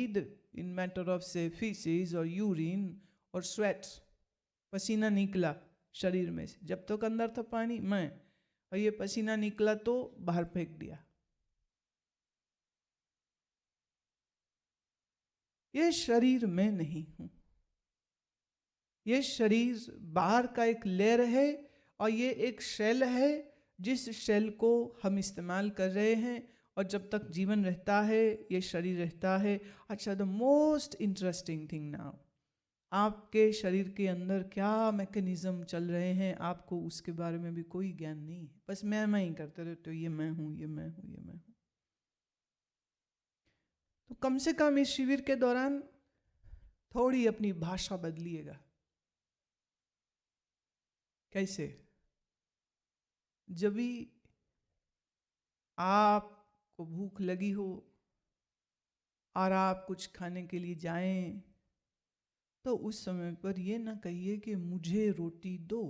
Speaker 1: in matter of say feces or urine or sweat, पसीना निकला शरीर में से, जब तक अंदर था पानी मैं, और ये पसीना निकला तो बाहर फेंक दिया। ये शरीर में नहीं हूं, ये शरीर बाहर का एक लेयर है, और ये एक शेल है जिस शेल को हम इस्तेमाल कर रहे हैं, और जब तक जीवन रहता है ये शरीर रहता है। अच्छा, the most interesting thing now, आपके शरीर के अंदर क्या मैकेनिज्म चल रहे हैं आपको उसके बारे में भी कोई ज्ञान नहीं है, बस मैं ही करते रहते हो, ये मैं हूं, ये मैं हूं, ये मैं हूं। तो कम से कम इस शिविर के दौरान थोड़ी अपनी भाषा बदलिएगा। कैसे? जब भी आपको भूख लगी हो और आप कुछ खाने के लिए जाएं, तो उस समय पर ये ना कहिए कि मुझे रोटी दो,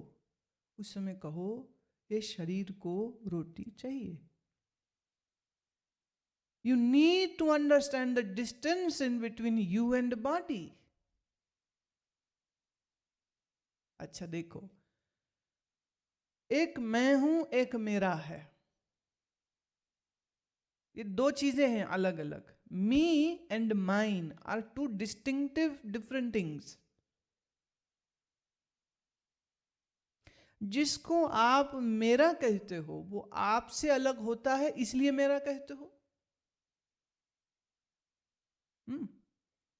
Speaker 1: उस समय कहो ये शरीर को रोटी चाहिए। You need to understand the distance in between you and the body. अच्छा देखो, एक मैं हूं, एक मेरा है, ये दो चीजें हैं अलग अलग। Me and mine are two distinctive different things. जिसको आप मेरा कहते हो वो आपसे अलग होता है, इसलिए मेरा कहते हो।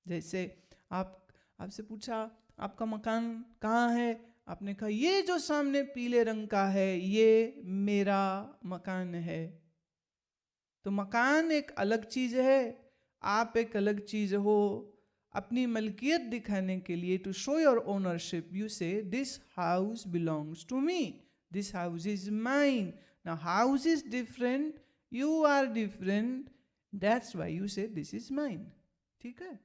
Speaker 1: जैसे आपसे पूछा आपका मकान कहाँ है, आपने कहा ये जो सामने पीले रंग का है ये मेरा मकान है। तो मकान एक अलग चीज है, आप एक अलग चीज हो। अपनी मलकियत दिखाने के लिए, to show your ownership, you say this house belongs to me, this house is mine. Now house is different, you are different, that's why you say this is mine. ठीक है?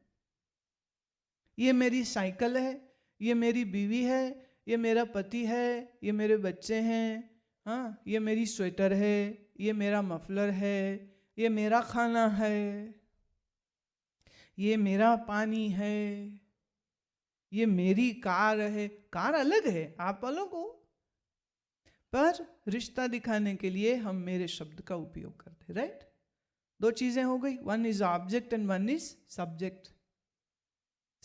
Speaker 1: ये मेरी साइकिल है, ये मेरी बीवी है, ये मेरा पति है, ये मेरे बच्चे हैं, हाँ, ये मेरी स्वेटर है, ये मेरा मफलर है, ये मेरा खाना है, ये मेरा पानी है, ये मेरी कार है। कार अलग है, आप अलग हो, पर रिश्ता दिखाने के लिए हम मेरे शब्द का उपयोग करते हैं। राइट? दो चीजें हो गई, one is object and one is subject.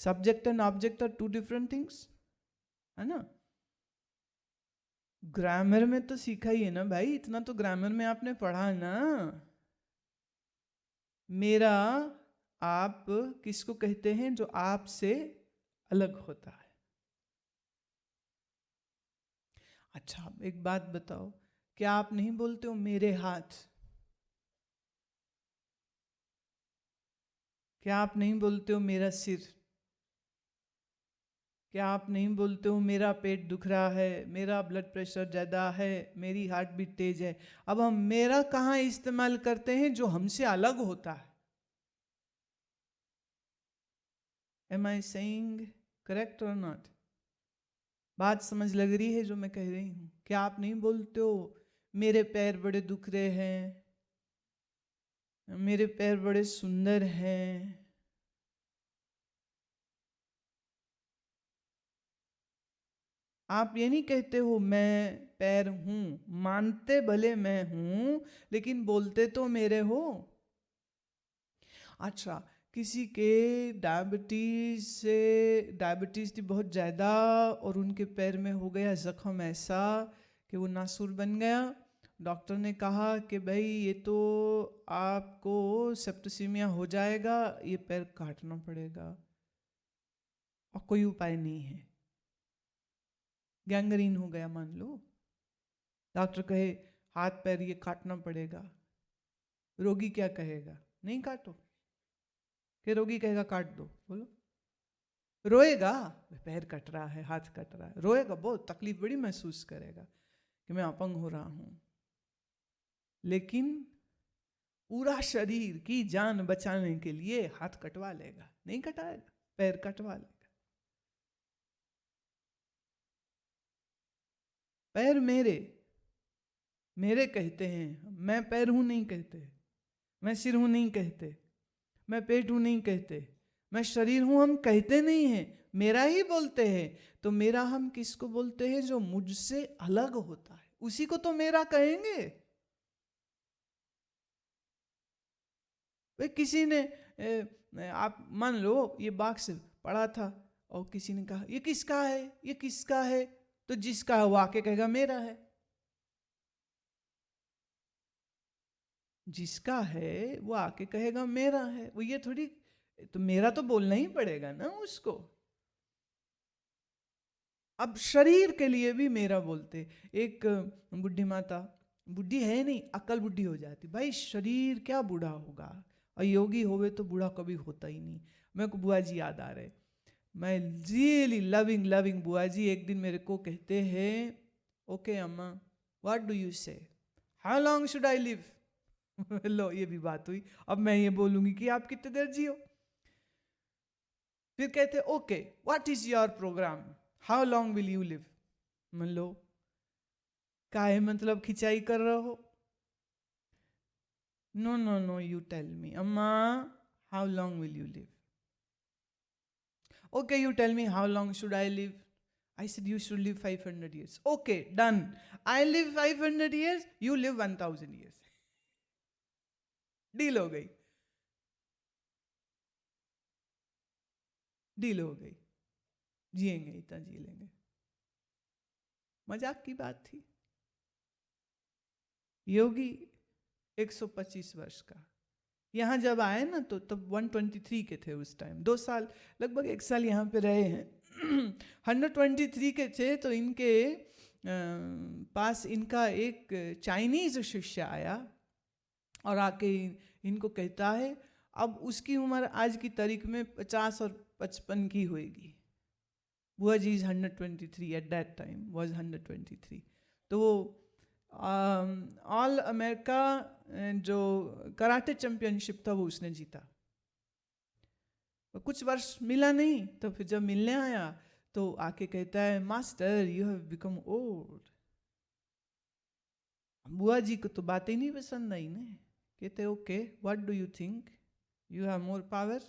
Speaker 1: Subject and object are two different things, है ना। ग्रामर में तो सीखा ही है ना भाई, इतना तो ग्रामर में आपने पढ़ा ना। मेरा आप किसको कहते हैं, जो आपसे अलग होता है। अच्छा एक बात बताओ, क्या आप नहीं बोलते हो मेरे हाथ? क्या आप नहीं बोलते हो मेरा सिर? क्या आप नहीं बोलते हो मेरा पेट दुख रहा है, मेरा ब्लड प्रेशर ज़्यादा है, मेरी हार्ट बीट तेज है? अब हम मेरा कहाँ इस्तेमाल करते हैं जो हमसे अलग होता है? एम आई सेइंग करेक्ट और नॉट? बात समझ लग रही है जो मैं कह रही हूँ? क्या आप नहीं बोलते हो मेरे पैर बड़े दुख रहे हैं, मेरे पैर बड़े सुंदर हैं? आप ये नहीं कहते हो मैं पैर हूं, मानते भले मैं हूं लेकिन बोलते तो मेरे हो। अच्छा, किसी के डायबिटीज से, डायबिटीज थी बहुत ज़्यादा और उनके पैर में हो गया जख्म ऐसा कि वो नासूर बन गया। डॉक्टर ने कहा कि भाई ये तो आपको सेप्टिसीमिया हो जाएगा, ये पैर काटना पड़ेगा और कोई उपाय नहीं है। गैंग्रीन हो गया मान लो, डॉक्टर कहे हाथ पैर ये काटना पड़ेगा, रोगी क्या कहेगा? नहीं काटो? कि रोगी कहेगा काट दो? बोलो। रोएगा, पैर कट रहा है, हाथ कट रहा है, रोएगा, बहुत तकलीफ बड़ी महसूस करेगा कि मैं अपंग हो रहा हूं, लेकिन पूरा शरीर की जान बचाने के लिए हाथ कटवा लेगा? नहीं कटाएगा, पैर कटवा लेगा। पैर मेरे, मेरे कहते हैं, मैं पैर हूं नहीं कहते, मैं सिर हूं नहीं कहते, मैं पेट हूं नहीं कहते, मैं शरीर हूं हम कहते नहीं हैं, मेरा ही बोलते हैं। तो मेरा हम किसको बोलते हैं? जो मुझसे अलग होता है, उसी को तो मेरा कहेंगे। भाई किसी ने आप मान लो ये बाक्स पड़ा था और किसी ने कहा ये किसका है, ये किसका है? तो जिसका है वो आके कहेगा मेरा है। जिसका है वो आके कहेगा मेरा है, वो ये थोड़ी, तो मेरा तो बोलना ही पड़ेगा ना उसको। अब शरीर के लिए भी मेरा बोलते। एक बुढ़ी माता, बुढ़ी है नहीं, अकल बुढ़ी हो जाती, भाई शरीर क्या बूढ़ा होगा, और योगी होवे तो बूढ़ा कभी होता ही नहीं। मेरे को बुआ जी याद आ रहे, मैं रियली लविंग लविंग बुआ जी एक दिन मेरे को कहते हैं, okay Amma what do you say, how long should I live? लो ये भी बात हुई, अब मैं ये बोलूंगी कि आप कितने देर जियो। फिर कहते okay what is your programme, how long will you live? मान लो काहे मतलब खिंचाई कर रहे हो? No no no you tell me Amma, how long will you live? Okay, you tell me how long should I live? I said you should live 500 years. Okay, done. I live 500 years, you live 1000 years. Deal हो गई, deal हो गई, जिएंगे इतना जी लेंगे। मजाक की बात थी। योगी 125 वर्ष का, यहाँ जब आए ना तो तब 123 के थे उस टाइम, 2 साल, लगभग 1 साल यहाँ पे रहे हैं। 123 के थे तो इनके पास इनका एक चाइनीज शिष्य आया और आके इनको कहता है, अब उसकी उम्र आज की तारीख में 50 और 55 की होएगी। Bua ji is 123 at that time, was 123। तो वो ऑल अमेरिका जो कराटे चैंपियनशिप था वो उसने जीता। कुछ वर्ष मिला नहीं, तो फिर जब मिलने आया तो आके कहता है master you have become old. बुआ जी को तो बात ही नहीं पसंद आई ना, कहते okay what do you think, you have more power,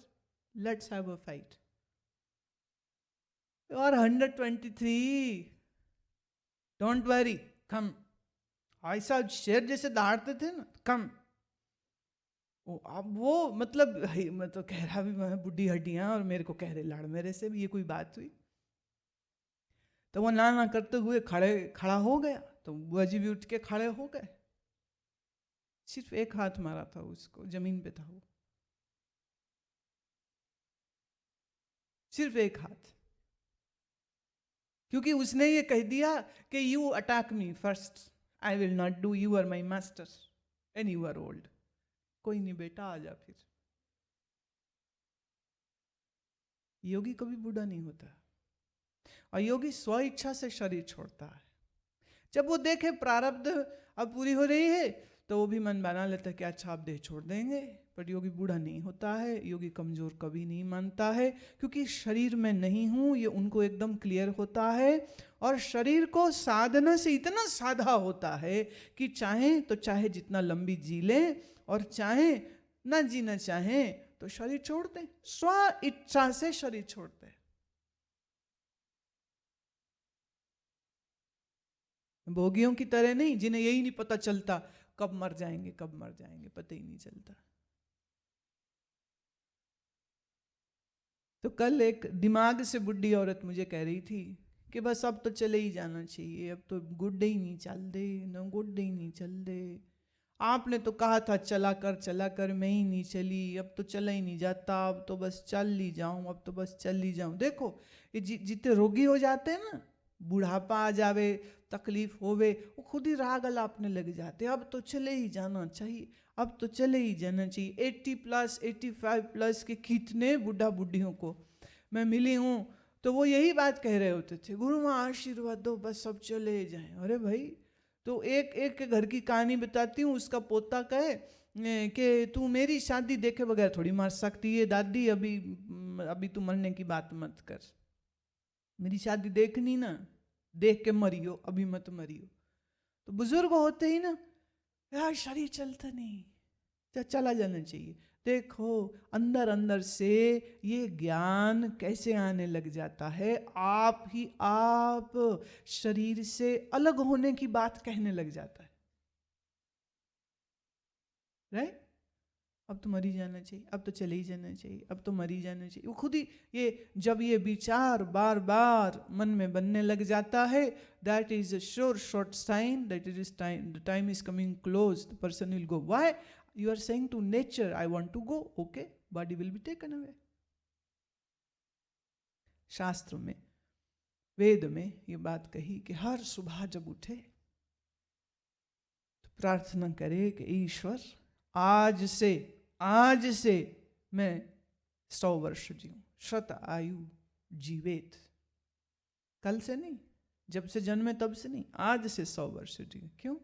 Speaker 1: let's have a fight. और 123, डोंट वरी, कम। ऐसा शेर जैसे दहाड़ते थे ना, कम। अब वो मतलब मैं तो कह रहा भी मैं बुढ़ी हड्डियां और मेरे को कह रहे लड़ मेरे से भी, ये कोई बात हुई? तो वो ना ना करते हुए खड़ा हो गया। तो बुआ जी भी उठ के खड़े हो गए। सिर्फ एक हाथ मारा था उसको, जमीन पे था वो, सिर्फ एक हाथ। क्योंकि उसने ये कह दिया कि you attack me first, I will not do, you are my master and you are old. कोई नहीं बेटा, आ जा फिर। योगी कभी बूढ़ा नहीं होता, और योगी स्व इच्छा से शरीर छोड़ता है। जब वो देखे प्रारब्ध अब पूरी हो रही है, तो वो भी मन बना लेता है कि अच्छा आप देह छोड़ देंगे। पर योगी बूढ़ा नहीं होता है, योगी कमजोर कभी नहीं मानता है, क्योंकि शरीर में नहीं हूं ये उनको एकदम क्लियर होता है। और शरीर को साधना से इतना साधा होता है कि चाहे तो चाहे जितना लंबी जी ले, और चाहे ना जीना चाहे तो शरीर छोड़ दें, स्व इच्छा से शरीर छोड़ते हैं। भोगियों की तरह नहीं, जिन्हें यही नहीं पता चलता कब मर जाएंगे, कब मर जाएंगे, पता ही नहीं चलता। तो कल एक दिमाग से बुढ़ी औरत मुझे कह रही थी कि बस अब तो चले ही जाना चाहिए, अब तो गुड्डे ही नहीं चल दे, न गुड्डे ही नहीं चल दे। आपने तो कहा था चला कर मैं ही नहीं चली, अब तो चला ही नहीं जाता, अब तो बस चल ही जाऊं, अब तो बस चल ही जाऊं। देखो ये जितने रोगी हो जाते हैं ना, बुढ़ापा आ जावे, तकलीफ होवे, वो खुद ही राग अलापने लग जाते, अब तो चले ही जाना चाहिए, अब तो चले ही जाना चाहिए। 80+, 85+ के कितने बुढ़ा बुढ़ियों को मैं मिली हूँ, तो वो यही बात कह रहे होते थे, गुरु माँ आशीर्वाद दो, बस सब चले जाएं। अरे भाई, तो एक एक के घर की कहानी बताती हूँ। उसका पोता कहे कि तू मेरी शादी देखे बगैर थोड़ी मर सकती है दादी, अभी अभी तू मरने की बात मत कर, मेरी शादी देखनी ना, देख के मरियो, अभी मत मरियो। तो बुजुर्ग होते ही ना, यार शरीर चलता नहीं, चला जाना चाहिए। देखो अंदर अंदर से ये ज्ञान कैसे आने लग जाता है, आप ही आप शरीर से अलग होने की बात कहने लग जाता है, राइट? अब तो मर ही जाना चाहिए, अब तो चले ही जाना चाहिए, अब तो मर ही जाना चाहिए। वो खुद ही ये जब ये विचार बार बार मन में बनने लग जाता है, that is a sure short sign that it is time, the time is coming close, the person will go. Why? You are saying to nature I want to go, okay, body will be taken away. शास्त्र में, वेद में ये बात कही कि हर सुबह जब उठे तो प्रार्थना करे कि ईश्वर आज से मैं 100 वर्ष जीऊं, शत आयु जीवेत। कल से नहीं, जब से जन्मे तब से नहीं, आज से 100 वर्ष जीऊं। क्यों?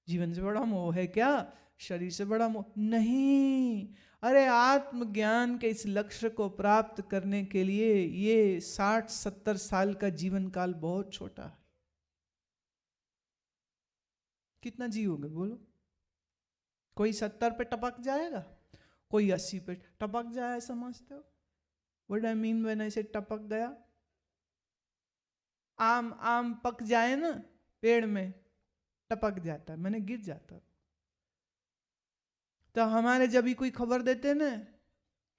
Speaker 1: जीवन से बड़ा मोह है क्या? शरीर से बड़ा मोह नहीं। अरे आत्मज्ञान के इस लक्ष्य को प्राप्त करने के लिए ये 60-70 साल का जीवन काल बहुत छोटा है। कितना जियोगे बोलो? कोई 70 पे टपक जाएगा, कोई 80 पे टपक जाए, समझते हो? What I mean when I से टपक गया? आम पक जाए ना पेड़ में, टपक जाता है, मैंने गिर जाता। तो हमारे जब भी कोई खबर देते ना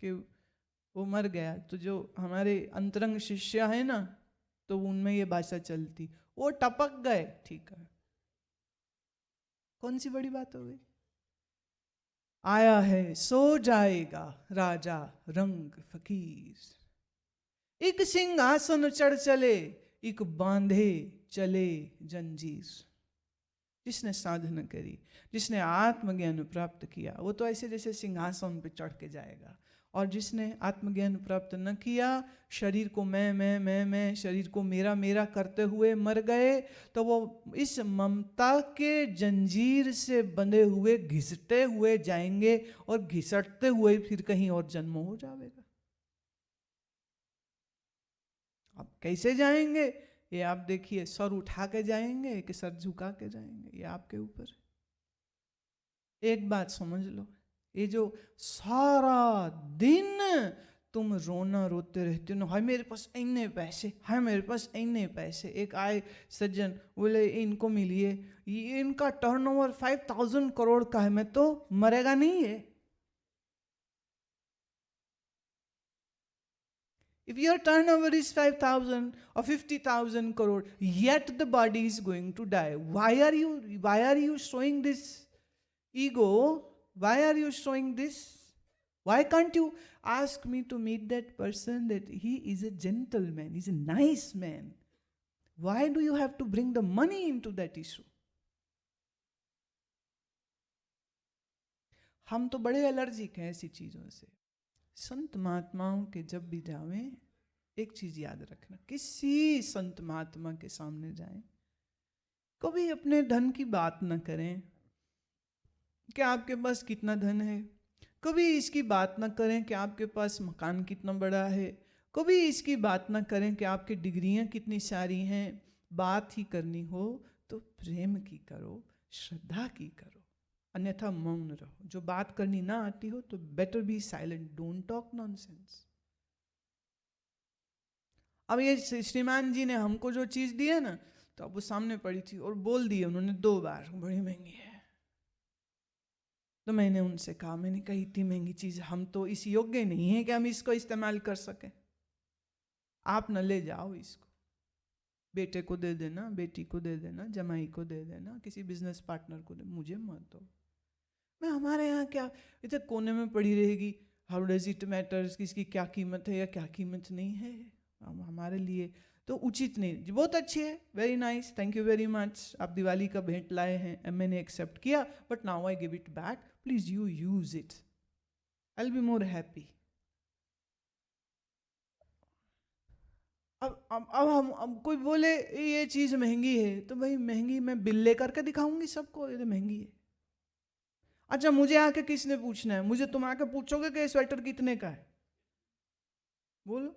Speaker 1: कि वो मर गया, तो जो हमारे अंतरंग शिष्य है ना, तो उनमें ये भाषा चलती, वो टपक गए, ठीक है, कौन सी बड़ी बात हो गई? आया है सो जाएगा राजा रंग फकीर, एक सिंहासन चढ़ चले, एक बांधे चले जंजीर। जिसने साधना करी, जिसने आत्मज्ञान प्राप्त किया, वो तो ऐसे जैसे सिंहासन पे चढ़ के जाएगा। और जिसने आत्मज्ञान प्राप्त न किया, शरीर को मैं, शरीर को मेरा मेरा करते हुए मर गए, तो वो इस ममता के जंजीर से बंधे हुए घिसटे हुए जाएंगे, और घिसटते हुए फिर कहीं और जन्म हो जाएगा। अब कैसे जाएंगे ये आप देखिए, सर उठा के जाएंगे कि सर झुका के जाएंगे, ये आपके ऊपर। एक बात समझ लो, ये जो सारा दिन तुम रोना रोते रहते हो ना, हाय मेरे पास इतने पैसे, हाय मेरे पास इतने पैसे। एक आए सज्जन, बोले इनको मिलिए, ये इनका टर्नओवर 5000 करोड़ का है, मैं तो मरेगा नहीं है, If your turnover is 5,000 or 50,000 crore, yet the body is going to die. Why are you showing this ego? Why are you showing this? Why can't you ask me to meet that person, that he is a gentleman, he's a nice man? Why do you have to bring the money into that issue? हम तो बड़े allergic हैं ऐसी चीजों से। संत महात्माओं के जब भी जावें, एक चीज याद रखना, किसी संत महात्मा के सामने जाएं, कभी अपने धन की बात न करें कि आपके पास कितना धन है, कभी इसकी बात न करें कि आपके पास मकान कितना बड़ा है, कभी इसकी बात न करें कि आपकी डिग्रियां कितनी सारी हैं। बात ही करनी हो तो प्रेम की करो, श्रद्धा की करो, अन्यथा मौन रहो। जो बात करनी ना आती हो तो better be silent, don't talk nonsense. अब ये श्रीमान जी ने हमको जो चीज दी है ना, तो अब वो सामने पड़ी थी और बोल दिए उन्होंने 2 बार, बड़ी महंगी है। तो मैंने उनसे कहा, मैंने कही इतनी महंगी चीज हम तो इस योग्य नहीं है कि हम इसको इस्तेमाल कर सकें। आप न ले जाओ इसको, बेटे को दे देना, बेटी को दे देना, जमाई को दे देना, किसी बिजनेस पार्टनर को दे, मुझे मत दो। मैं हमारे यहाँ क्या इधर कोने में पड़ी रहेगी, हाउ डज इट मैटर्स, किसकी क्या कीमत है या क्या कीमत नहीं है, हमारे लिए तो उचित नहीं। जी बहुत अच्छी है, very nice, thank you very much, आप दिवाली का भेंट लाए हैं, मैंने एक्सेप्ट किया, but now I give it back, please you use it, I will be more happy. अब कोई बोले ये चीज महंगी है, तो भाई महंगी मैं बिल लेकर के दिखाऊंगी सबको, ये तो महंगी है। अच्छा मुझे आके किसने पूछना है? मुझे तुम आके पूछोगे कि स्वेटर कितने का है? बोलो।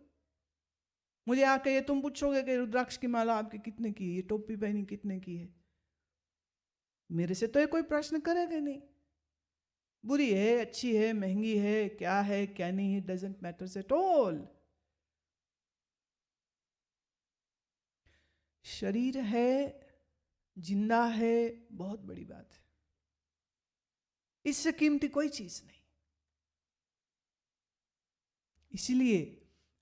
Speaker 1: मुझे आके ये तुम पूछोगे कि रुद्राक्ष की माला आपकी कितने की है, ये टोपी पहनी कितने की है? मेरे से तो ये कोई प्रश्न करेगा नहीं। बुरी है, अच्छी है, महंगी है, क्या है क्या नहीं है, डजंट मैटर्स एट ऑल। शरीर है, जिंदा है, बहुत बड़ी बात है, इससे कीमती कोई चीज नहीं। इसलिए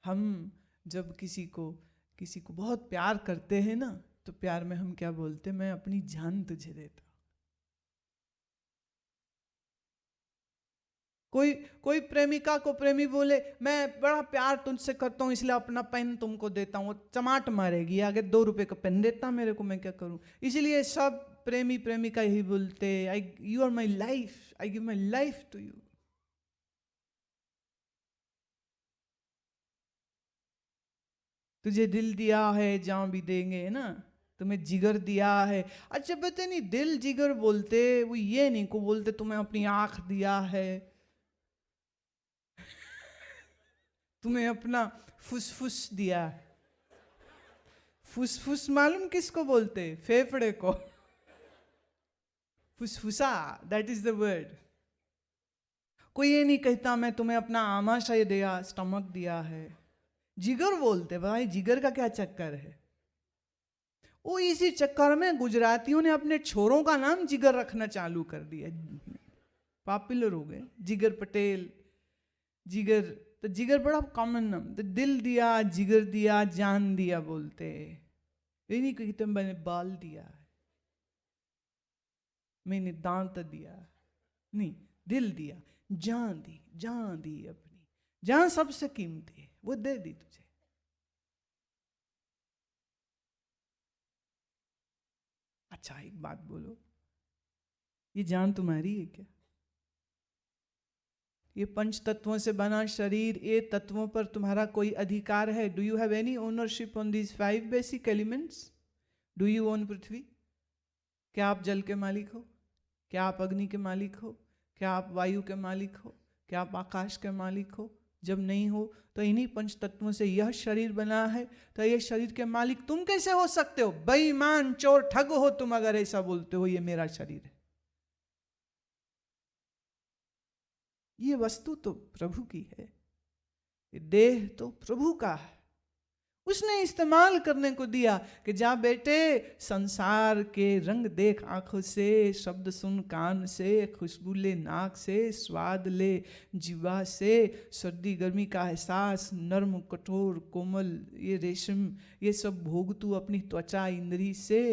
Speaker 1: हम जब किसी को बहुत प्यार करते हैं ना, तो प्यार में हम क्या बोलते हैं? मैं अपनी जान तुझे देता। कोई प्रेमिका को प्रेमी बोले मैं बड़ा प्यार तुझसे करता हूं इसलिए अपना पेन तुमको देता हूं, चमाट मारेगी, आगे 2 रुपए का पेन देता मेरे को, मैं क्या करूं? इसीलिए सब प्रेमी प्रेमिका यही बोलते, you are my life, I give my life to you. तुझे दिल दिया है जान भी देंगे ना, तुम्हें जिगर दिया है। अच्छा पता नहीं दिल जिगर बोलते, वो ये नहीं को बोलते तुम्हें अपनी आंख दिया है, तुम्हें अपना फुसफुस दिया है। फुसफुस मालूम किसको बोलते? फेफड़े को। फुसफुसा, दैट इज द वर्ड। कोई ये नहीं कहता मैं तुम्हें अपना आमाशय दिया, स्टमक दिया है। जिगर बोलते। भाई जिगर का क्या चक्कर है? वो इसी चक्कर में गुजरातियों ने अपने छोरों का नाम जिगर रखना चालू कर दिया, पॉपुलर हो गए, जिगर पटेल, जिगर। तो जिगर बड़ा कॉमन नाम, तो दिल दिया, जिगर दिया, जान दिया बोलते। ये नहीं कहते मैंने बाल दिया है, मैंने दांत दिया, नहीं, दिल दिया, जान दी, जान दी, अपनी जान सबसे कीमती है, वो दे दी तुझे। अच्छा एक बात बोलो, ये जान तुम्हारी है क्या? ये पंच तत्वों से बना शरीर, ये तत्वों पर तुम्हारा कोई अधिकार है? Do you have any ownership on these 5 basic elements? Do you own prithvi? क्या आप जल के मालिक हो? क्या आप अग्नि के मालिक हो? क्या आप वायु के मालिक हो? क्या आप आकाश के मालिक हो? जब नहीं हो तो इन्हीं पंच तत्वों से यह शरीर बना है, तो यह शरीर के मालिक तुम कैसे हो सकते हो? बेईमान, चोर, ठग हो तुम अगर ऐसा बोलते हो ये मेरा शरीर है। ये वस्तु तो प्रभु की है, ये देह तो प्रभु का है, उसने इस्तेमाल करने को दिया कि जा बेटे, संसार के रंग देख आंखों से, शब्द सुन कान से, खुशबू ले नाक से, स्वाद ले जीवा से, सर्दी गर्मी का एहसास, नर्म कठोर कोमल ये रेशम, ये सब भोग तू अपनी त्वचा इंद्री से।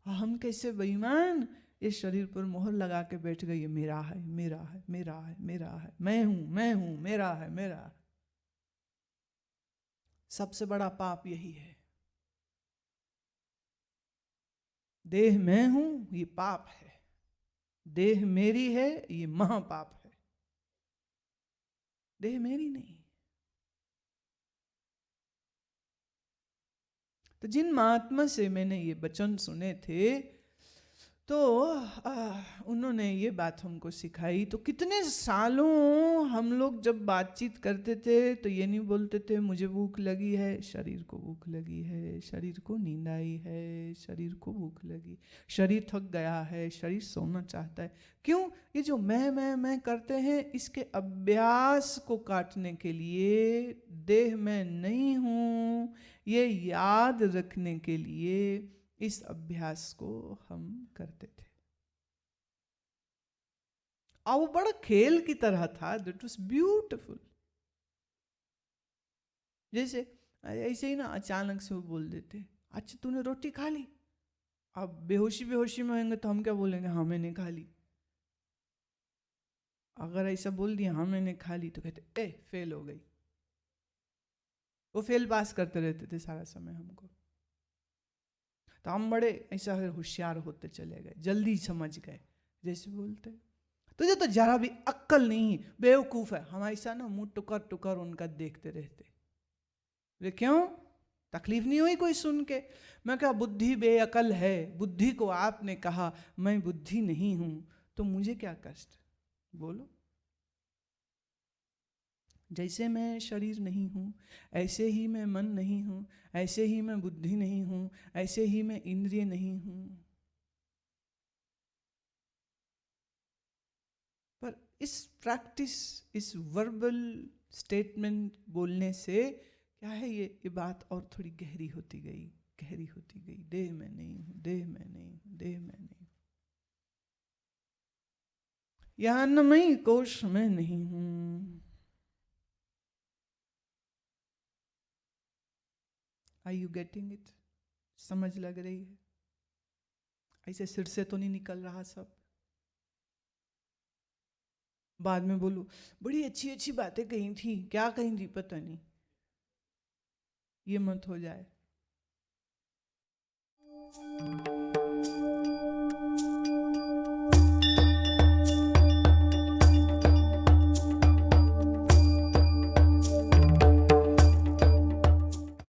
Speaker 1: हम कैसे बेईमान ये शरीर पर मोहर लगा के बैठ गई, मेरा है मेरा है मेरा है मेरा है, मैं हूं मेरा है मेरा है। सबसे बड़ा पाप यही है, देह मैं हूं ये पाप है, देह मेरी है ये महापाप है। देह मेरी नहीं। तो जिन महात्मा से मैंने ये वचन सुने थे तो उन्होंने ये बात हमको सिखाई। तो कितने सालों हम लोग जब बातचीत करते थे तो ये नहीं बोलते थे मुझे भूख लगी है, शरीर को भूख लगी है, शरीर को नींद आई है, शरीर को भूख लगी, शरीर थक गया है, शरीर सोना चाहता है। क्यों? ये जो मैं करते हैं इसके अभ्यास को काटने के लिए, देह में नहीं हूँ ये याद रखने के लिए इस अभ्यास को हम करते थे। और वो बड़ा खेल की तरह था, दैट वाज ब्यूटिफुल। जैसे ऐसे ही ना अचानक से वो बोल देते, अच्छा तूने रोटी खा ली। अब बेहोशी बेहोशी में होंगे तो हम क्या बोलेंगे, हाँ मैंने खा ली। अगर ऐसा बोल दिया हाँ मैंने खा ली तो कहते फेल हो गई। वो फेल पास करते रहते थे सारा समय हमको। तो हम बड़े ऐसा होशियार होते चले गए, जल्दी समझ गए। जैसे बोलते तुझे तो जरा भी अक्ल नहीं, बेवकूफ है। हम ऐसा ना मुंह टुकर टुकर उनका देखते रहते। वे क्यों? तकलीफ नहीं हुई कोई सुन के? मैं क्या बुद्धि बेअकल है, बुद्धि को आपने कहा मैं बुद्धि नहीं हूं तो मुझे क्या कष्ट? बोलो। जैसे मैं शरीर नहीं हूँ ऐसे ही मैं मन नहीं हूँ, ऐसे ही मैं बुद्धि नहीं हूँ, ऐसे ही मैं इंद्रिय नहीं हूँ। पर इस प्रैक्टिस, इस वर्बल स्टेटमेंट बोलने से क्या है, ये बात और थोड़ी गहरी होती गई, गहरी होती गई। देह में नहीं हूँ, देह में नहीं हूँ, देह में नहीं, यह अन्नमयी कोश में नहीं हूँ। Are you getting it? समझ लग रही है? ऐसे सिर से तो नहीं निकल रहा सब। बाद में बोलूं बड़ी अच्छी अच्छी बातें कही थी, क्या कही थी पता नहीं, ये मत हो जाए।